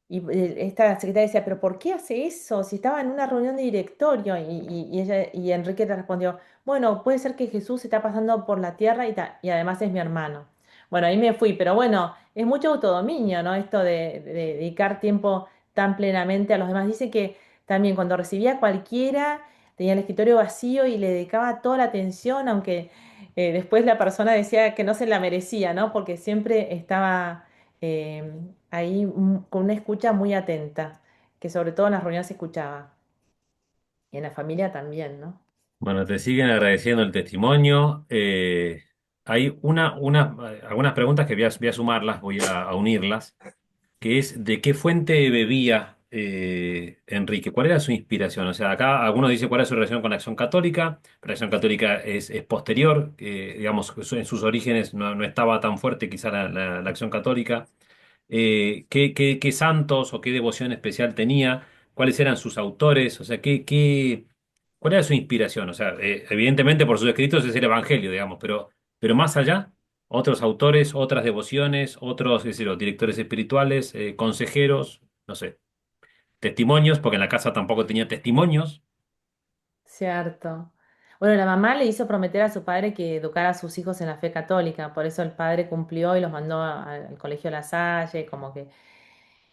esta secretaria decía, pero ¿por qué hace eso? Si estaba en una reunión de directorio. Y Enrique le respondió, bueno, puede ser que Jesús está pasando por la tierra y además es mi hermano. Bueno, ahí me fui, pero bueno, es mucho autodominio, ¿no? Esto de dedicar tiempo tan plenamente a los demás. Dice que también cuando recibía a cualquiera, tenía el escritorio vacío y le dedicaba toda la atención, aunque después la persona decía que no se la merecía, ¿no? Porque siempre estaba ahí con una escucha muy atenta, que sobre todo en las reuniones se escuchaba, y en la familia también, ¿no? Bueno, te siguen agradeciendo el testimonio. Hay algunas preguntas que voy a sumarlas, voy a unirlas, que es ¿de qué fuente bebía Enrique? ¿Cuál era su inspiración? O sea, acá algunos dicen cuál es su relación con la Acción Católica, pero la Acción Católica es posterior, digamos, en sus orígenes no estaba tan fuerte quizá la Acción Católica. ¿Qué santos o qué devoción especial tenía? ¿Cuáles eran sus autores? O sea, cuál era su inspiración? O sea, evidentemente por sus escritos es el Evangelio, digamos, pero más allá, otros autores, otras devociones, otros, es decir, los directores espirituales, consejeros, no sé, testimonios, porque en la casa tampoco tenía testimonios. Cierto. Bueno, la mamá le hizo prometer a su padre que educara a sus hijos en la fe católica, por eso el padre cumplió y los mandó al colegio La Salle, como que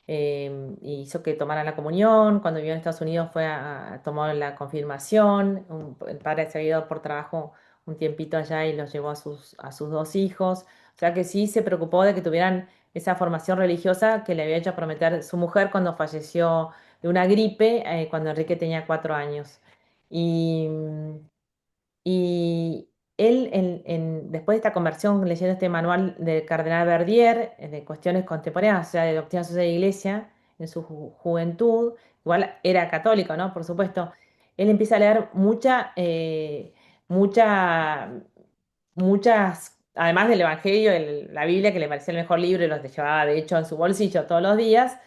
hizo que tomaran la comunión. Cuando vivió en Estados Unidos fue a tomar la confirmación. El padre se había ido por trabajo un tiempito allá y los llevó a sus dos hijos. O sea que sí se preocupó de que tuvieran esa formación religiosa que le había hecho prometer su mujer cuando falleció de una gripe, cuando Enrique tenía 4 años. Y, y él, después de esta conversión, leyendo este manual del cardenal Verdier, de cuestiones contemporáneas, o sea, de doctrina social de la Iglesia, en su juventud, igual era católico, ¿no? Por supuesto, él empieza a leer mucha, muchas, además del Evangelio, la Biblia, que le parecía el mejor libro y los llevaba, de hecho, en su bolsillo todos los días.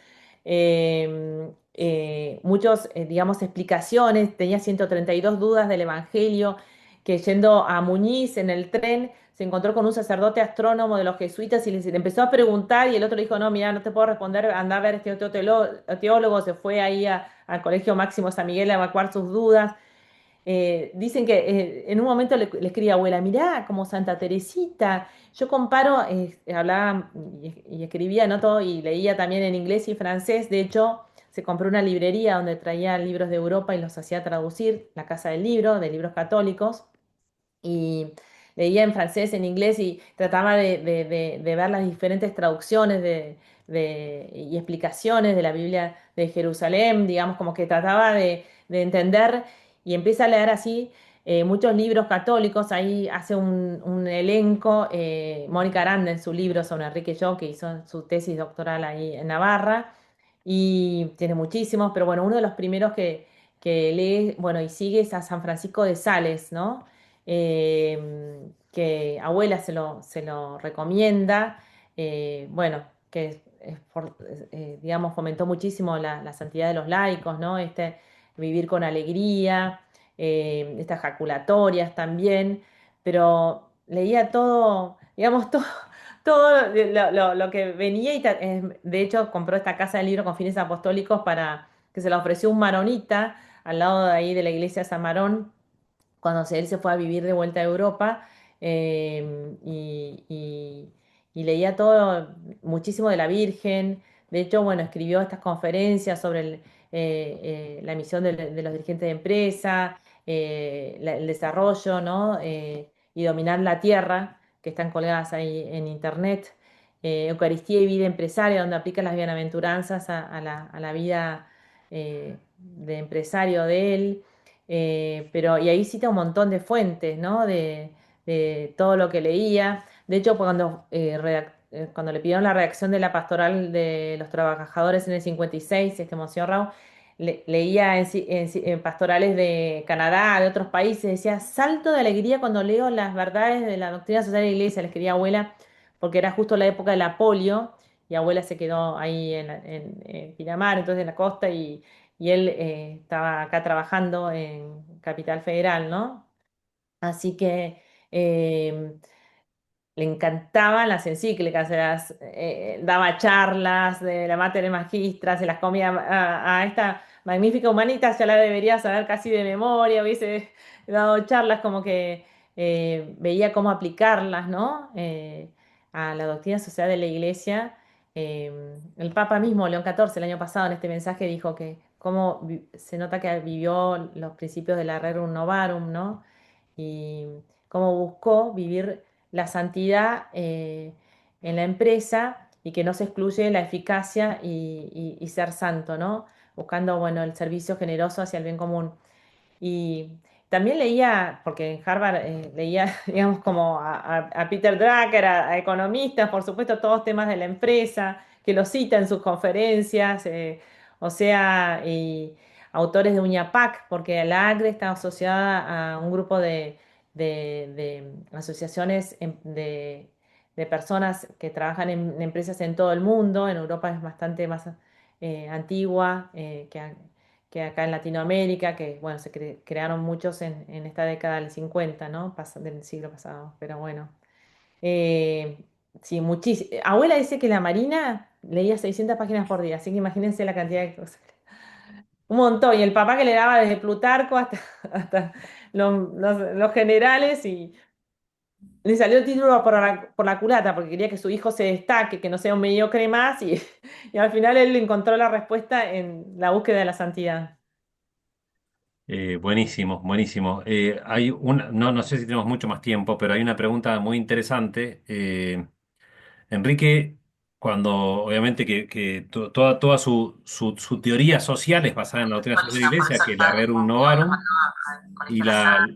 Muchos, digamos, explicaciones, tenía 132 dudas del Evangelio, que yendo a Muñiz en el tren se encontró con un sacerdote astrónomo de los jesuitas y le empezó a preguntar y el otro le dijo, no, mira, no te puedo responder, anda a ver este otro teólogo, se fue ahí al Colegio Máximo San Miguel a evacuar sus dudas. Dicen que en un momento le escribí, abuela, mirá, como Santa Teresita. Yo comparo, hablaba y escribía, ¿no? Todo, y leía también en inglés y francés. De hecho, se compró una librería donde traía libros de Europa y los hacía traducir, la Casa del Libro, de libros católicos y leía en francés, en inglés y trataba de ver las diferentes traducciones y explicaciones de la Biblia de Jerusalén, digamos, como que trataba de entender y empieza a leer así muchos libros católicos. Ahí hace un elenco, Mónica Aranda en su libro sobre Enrique Yo, que hizo su tesis doctoral ahí en Navarra, y tiene muchísimos, pero bueno, uno de los primeros que lee, bueno, y sigue es a San Francisco de Sales, ¿no? Que abuela se lo recomienda, bueno, que digamos, fomentó muchísimo la santidad de los laicos, ¿no? Vivir con alegría, estas jaculatorias también, pero leía todo, digamos, todo lo que venía y de hecho compró esta casa de libro con fines apostólicos para que se la ofreció un maronita al lado de ahí de la iglesia de San Marón cuando él se fue a vivir de vuelta a Europa, y leía todo, muchísimo de la Virgen. De hecho, bueno, escribió estas conferencias sobre la misión de los dirigentes de empresa, el desarrollo, ¿no? Y dominar la tierra, que están colgadas ahí en internet. Eucaristía y vida empresaria, donde aplica las bienaventuranzas a la vida de empresario de él. Pero, y ahí cita un montón de fuentes, ¿no? De todo lo que leía. De hecho, cuando le pidieron la redacción de la pastoral de los trabajadores en el 56, Monseñor Rau, leía en pastorales de Canadá, de otros países, decía, salto de alegría cuando leo las verdades de la doctrina social de la iglesia, les quería abuela, porque era justo la época de la polio, y abuela se quedó ahí en Pinamar, entonces en la costa, y él estaba acá trabajando en Capital Federal, ¿no? Así que le encantaban las encíclicas, daba charlas de la Mater Magistra, se las comía a esta magnífica Humanitas, ya la debería saber casi de memoria, hubiese dado charlas como que veía cómo aplicarlas, ¿no? A la doctrina social de la Iglesia. El Papa mismo, León XIV, el año pasado, en este mensaje dijo que cómo se nota que vivió los principios de la Rerum Novarum, ¿no? Y cómo buscó vivir la santidad en la empresa y que no se excluye la eficacia y ser santo, ¿no? Buscando, bueno, el servicio generoso hacia el bien común. Y también leía, porque en Harvard leía, digamos, como a Peter Drucker, a economistas, por supuesto, todos temas de la empresa, que lo cita en sus conferencias, o sea, y autores de UñaPAC, porque la ACRE está asociada a un grupo de asociaciones de personas que trabajan en empresas en todo el mundo. En Europa es bastante más antigua que acá en Latinoamérica, que bueno, crearon muchos en esta década del 50, ¿no? Del siglo pasado, pero bueno. Eh, sí, muchísimo. Abuela dice que la Marina leía 600 páginas por día, así que imagínense la cantidad de cosas. Un montón. Y el papá que le daba desde Plutarco hasta, hasta los generales y le salió el título por la culata porque quería que su hijo se destaque, que no sea un mediocre más y al final él encontró la respuesta en la búsqueda de la santidad. Buenísimo, buenísimo. Hay una, no, no sé si tenemos mucho más tiempo, pero hay una pregunta muy interesante. Enrique, cuando obviamente toda su teoría social es basada en la doctrina social de la Iglesia, que es la Rerum Novarum, y la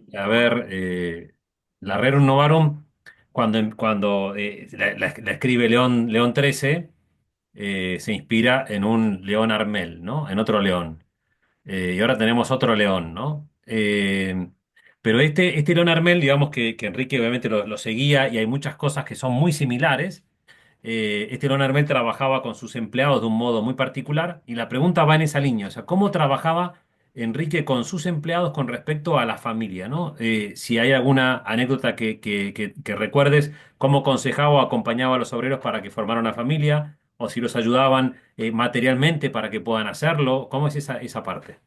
Rerum Novarum, cuando la escribe León XIII, se inspira en un león Armel, ¿no? En otro león. Y ahora tenemos otro león, ¿no? Pero este león Armel, digamos que Enrique obviamente lo seguía y hay muchas cosas que son muy similares. Este León Armel trabajaba con sus empleados de un modo muy particular y la pregunta va en esa línea, o sea, ¿cómo trabajaba Enrique con sus empleados con respecto a la familia, ¿no? Si hay alguna anécdota que recuerdes, cómo aconsejaba o acompañaba a los obreros para que formaran una familia, o si los ayudaban materialmente para que puedan hacerlo, ¿cómo es esa parte?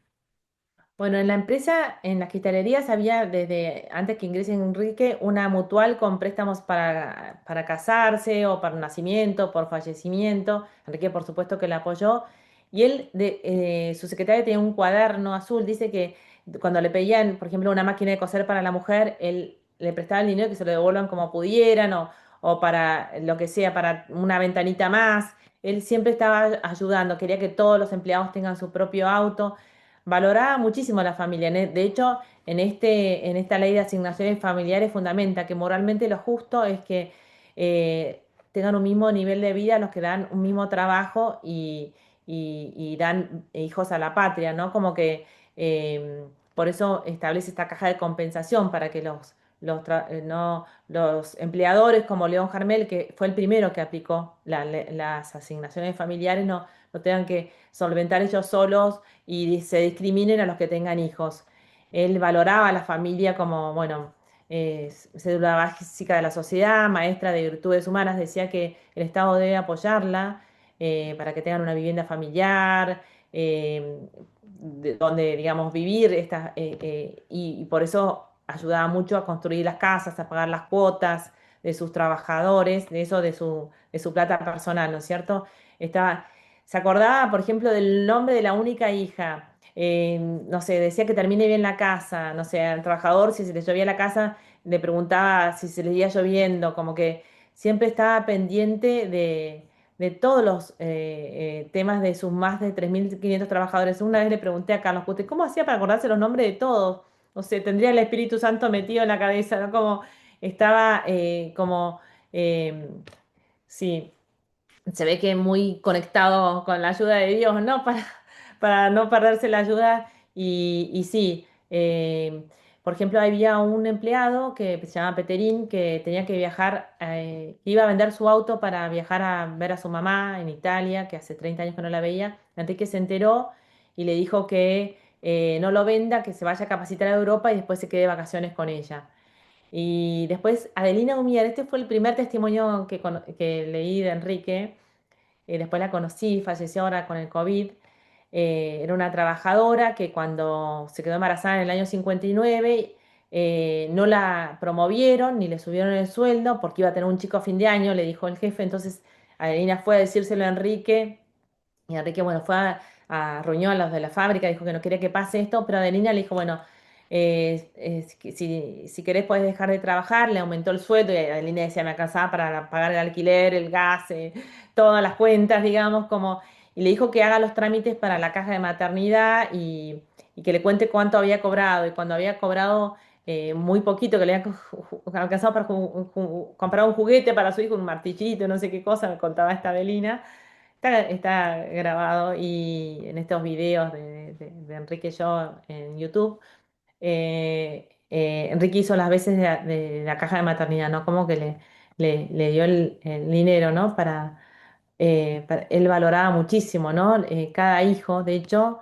Bueno, en la empresa, en las cristalerías había desde antes que ingrese Enrique una mutual con préstamos para casarse o para un nacimiento, por fallecimiento. Enrique, por supuesto, que la apoyó. Y él, su secretaria tenía un cuaderno azul, dice que cuando le pedían, por ejemplo, una máquina de coser para la mujer, él le prestaba el dinero que se lo devuelvan como pudieran o para lo que sea, para una ventanita más. Él siempre estaba ayudando, quería que todos los empleados tengan su propio auto. Valoraba muchísimo a la familia. De hecho, en esta ley de asignaciones familiares fundamenta que moralmente lo justo es que tengan un mismo nivel de vida los que dan un mismo trabajo y dan hijos a la patria, ¿no? Como que por eso establece esta caja de compensación para que no, los empleadores como León Jarmel, que fue el primero que aplicó las asignaciones familiares, no tengan que solventar ellos solos y se discriminen a los que tengan hijos. Él valoraba a la familia como, bueno, cédula básica de la sociedad, maestra de virtudes humanas, decía que el Estado debe apoyarla para que tengan una vivienda familiar, donde, digamos, vivir, y por eso ayudaba mucho a construir las casas, a pagar las cuotas de sus trabajadores, de eso de su plata personal, ¿no es cierto? Estaba, se acordaba, por ejemplo, del nombre de la única hija. No sé, decía que termine bien la casa, no sé, al trabajador si se le llovía la casa, le preguntaba si se le iba lloviendo, como que siempre estaba pendiente de todos los temas de sus más de 3.500 trabajadores. Una vez le pregunté a Carlos Puste, ¿cómo hacía para acordarse los nombres de todos? O sea, tendría el Espíritu Santo metido en la cabeza, ¿no? Como estaba eh, sí, se ve que muy conectado con la ayuda de Dios, ¿no? Para no perderse la ayuda. Y sí, por ejemplo, había un empleado que se llama Peterín que tenía que viajar, que iba a vender su auto para viajar a ver a su mamá en Italia, que hace 30 años que no la veía. Antes que se enteró y le dijo que no lo venda, que se vaya a capacitar a Europa y después se quede de vacaciones con ella. Y después Adelina Humier, este fue el primer testimonio que leí de Enrique. Después la conocí, falleció ahora con el COVID. Era una trabajadora que cuando se quedó embarazada en el año 59 no la promovieron ni le subieron el sueldo porque iba a tener un chico a fin de año, le dijo el jefe. Entonces Adelina fue a decírselo a Enrique y Enrique, bueno, reunió a los de la fábrica, dijo que no quería que pase esto, pero Adelina le dijo, bueno, si querés podés dejar de trabajar, le aumentó el sueldo y Adelina decía, me alcanzaba para pagar el alquiler, el gas, todas las cuentas, digamos, como, y le dijo que haga los trámites para la caja de maternidad y que le cuente cuánto había cobrado, y cuando había cobrado muy poquito, que le había alcanzado para comprar un juguete para su hijo, un martillito, no sé qué cosa, me contaba esta Adelina está grabado y en estos videos de Enrique y yo en YouTube. Enrique hizo las veces de la caja de maternidad, ¿no? Como que le dio el dinero, ¿no? Él valoraba muchísimo, ¿no? Cada hijo, de hecho.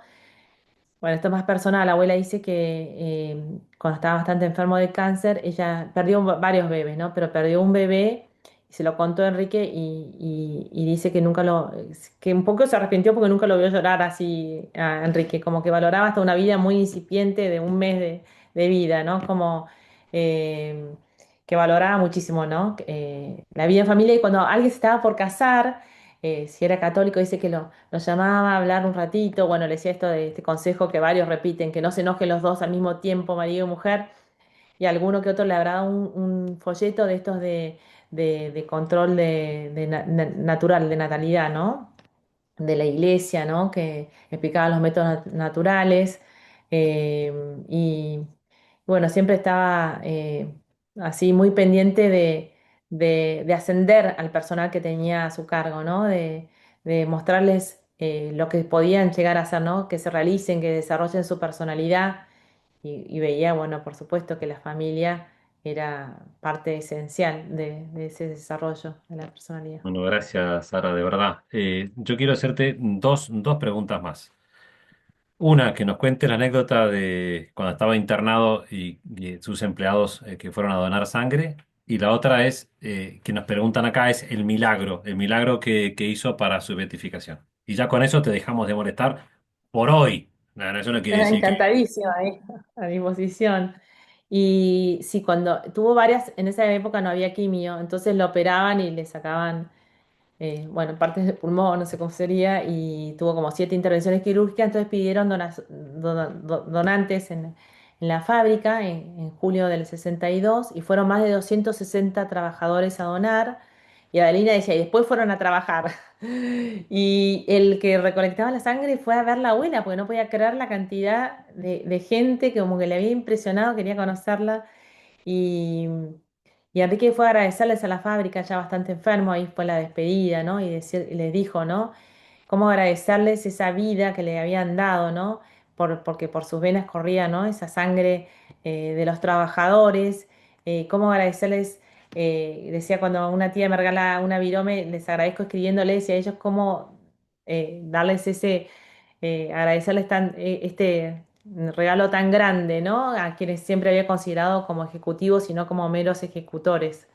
Bueno, esto es más personal. La abuela dice que cuando estaba bastante enfermo de cáncer, ella perdió varios bebés, ¿no? Pero perdió un bebé y se lo contó a Enrique y dice que nunca que un poco se arrepintió porque nunca lo vio llorar así a Enrique, como que valoraba hasta una vida muy incipiente de un mes de vida, ¿no? Como eh, que valoraba muchísimo, ¿no? La vida en familia y cuando alguien se estaba por casar, si era católico, dice que lo llamaba a hablar un ratito, bueno, le decía esto de este consejo que varios repiten, que no se enojen los dos al mismo tiempo, marido y mujer, y alguno que otro le habrá dado un folleto de estos de control natural, de natalidad, ¿no? De la iglesia, ¿no? Que explicaba los métodos naturales. Y bueno, siempre estaba así muy pendiente de ascender al personal que tenía a su cargo, ¿no? De mostrarles lo que podían llegar a hacer, ¿no? Que se realicen, que desarrollen su personalidad. Y veía, bueno, por supuesto que la familia era parte esencial de ese desarrollo de la personalidad. Bueno, gracias, Sara, de verdad. Yo quiero hacerte dos preguntas más. Una, que nos cuente la anécdota de cuando estaba internado y sus empleados que fueron a donar sangre. Y la otra es, que nos preguntan acá, es el milagro que hizo para su beatificación. Y ya con eso te dejamos de molestar por hoy. No, no, eso no quiere decir que... Encantadísima ahí, a disposición. Y sí, cuando tuvo varias, en esa época no había quimio, entonces lo operaban y le sacaban, bueno, partes del pulmón, no sé cómo sería, y tuvo como 7 intervenciones quirúrgicas, entonces pidieron donantes en la fábrica en julio del 62 y fueron más de 260 trabajadores a donar. Y Adelina decía, y después fueron a trabajar. Y el que recolectaba la sangre fue a ver la abuela, porque no podía creer la cantidad de gente que como que le había impresionado, quería conocerla. Y, y Enrique fue a agradecerles a la fábrica, ya bastante enfermo, ahí fue la despedida, ¿no? Y les dijo, ¿no? Cómo agradecerles esa vida que le habían dado, ¿no? Porque por sus venas corría, ¿no? Esa sangre de los trabajadores. Cómo agradecerles, decía cuando una tía me regala una virome, les agradezco escribiéndoles y a ellos cómo darles agradecerles este regalo tan grande, ¿no? A quienes siempre había considerado como ejecutivos y no como meros ejecutores.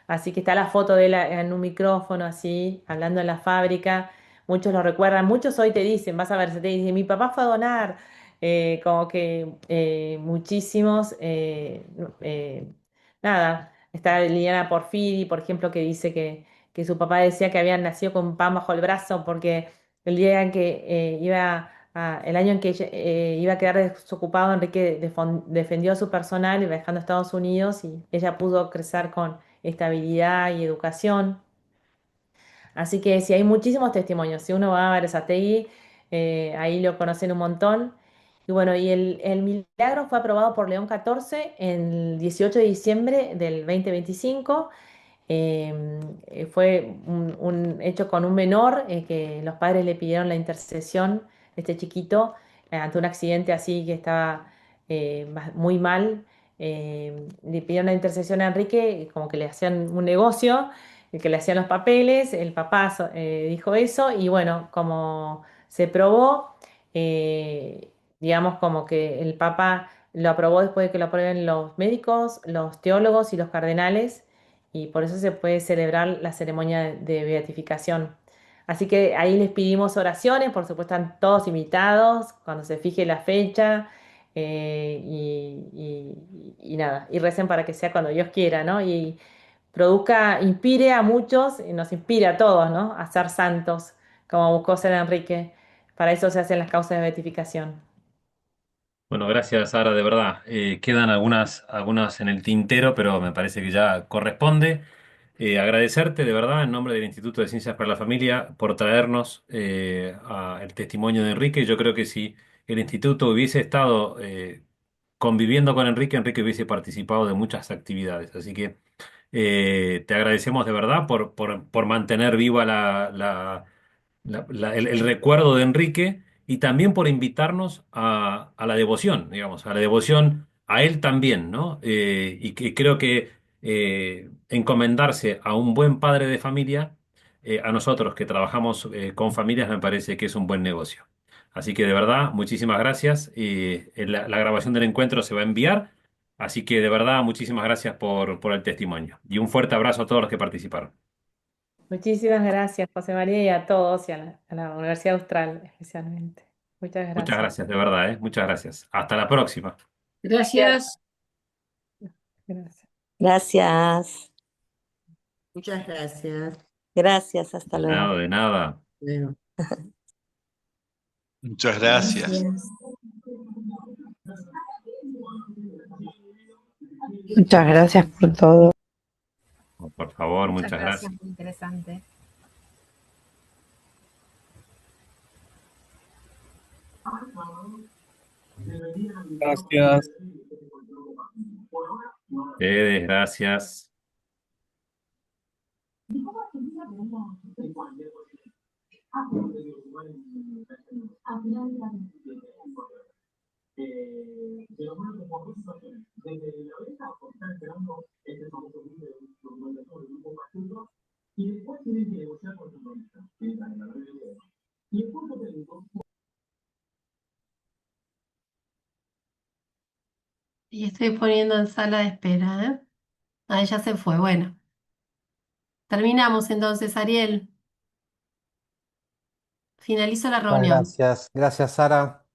Así que está la foto de él en un micrófono así, hablando en la fábrica. Muchos lo recuerdan, muchos hoy te dicen, vas a ver, se te dice, mi papá fue a donar. Como que muchísimos, nada, está Liliana Porfiri, por ejemplo, que dice que su papá decía que habían nacido con pan bajo el brazo porque el día en que el año en que iba a quedar desocupado, Enrique defendió a su personal y viajando a Estados Unidos y ella pudo crecer con estabilidad y educación. Así que sí, hay muchísimos testimonios. Si uno va a Berazategui, ahí lo conocen un montón. Y bueno, y el milagro fue aprobado por León XIV el 18 de diciembre del 2025. Fue un hecho con un menor que los padres le pidieron la intercesión de este chiquito ante un accidente así que estaba muy mal. Le pidieron la intercesión a Enrique, como que le hacían un negocio, el que le hacían los papeles, el papá dijo eso y bueno, como se probó, digamos como que el papá lo aprobó después de que lo aprueben los médicos, los teólogos y los cardenales y por eso se puede celebrar la ceremonia de beatificación. Así que ahí les pedimos oraciones, por supuesto están todos invitados cuando se fije la fecha y nada, y recen para que sea cuando Dios quiera, ¿no? Y produzca, inspire a muchos, y nos inspire a todos, ¿no? A ser santos, como buscó ser Enrique. Para eso se hacen las causas de beatificación. Bueno, gracias, Sara, de verdad. Quedan algunas en el tintero, pero me parece que ya corresponde. Agradecerte de verdad en nombre del Instituto de Ciencias para la Familia por traernos el testimonio de Enrique. Yo creo que si el instituto hubiese estado conviviendo con Enrique, Enrique hubiese participado de muchas actividades. Así que te agradecemos de verdad por mantener viva el recuerdo de Enrique y también por invitarnos a la devoción, digamos, a la devoción a él también, ¿no? Y que creo que encomendarse a un buen padre de familia, a nosotros que trabajamos con familias, me parece que es un buen negocio. Así que de verdad, muchísimas gracias. La grabación del encuentro se va a enviar, así que de verdad, muchísimas gracias por el testimonio. Y un fuerte abrazo a todos los que participaron. Muchísimas gracias, José María, y a todos y a la Universidad Austral especialmente. Muchas Muchas gracias. gracias, de verdad, ¿eh? Muchas gracias. Hasta la próxima. Gracias. Gracias. Gracias. Gracias, Muchas gracias. gracias, hasta De luego. nada, de nada. Bueno. Muchas gracias. Gracias. Muchas gracias por todo. Por favor, Muchas muchas gracias, gracias. muy interesante. Gracias. Ustedes, gracias. Y estoy poniendo en sala de espera, ¿eh? Ahí ya se fue. Bueno, terminamos entonces, Ariel. Finalizo la Muchas reunión. gracias. Gracias, Sara.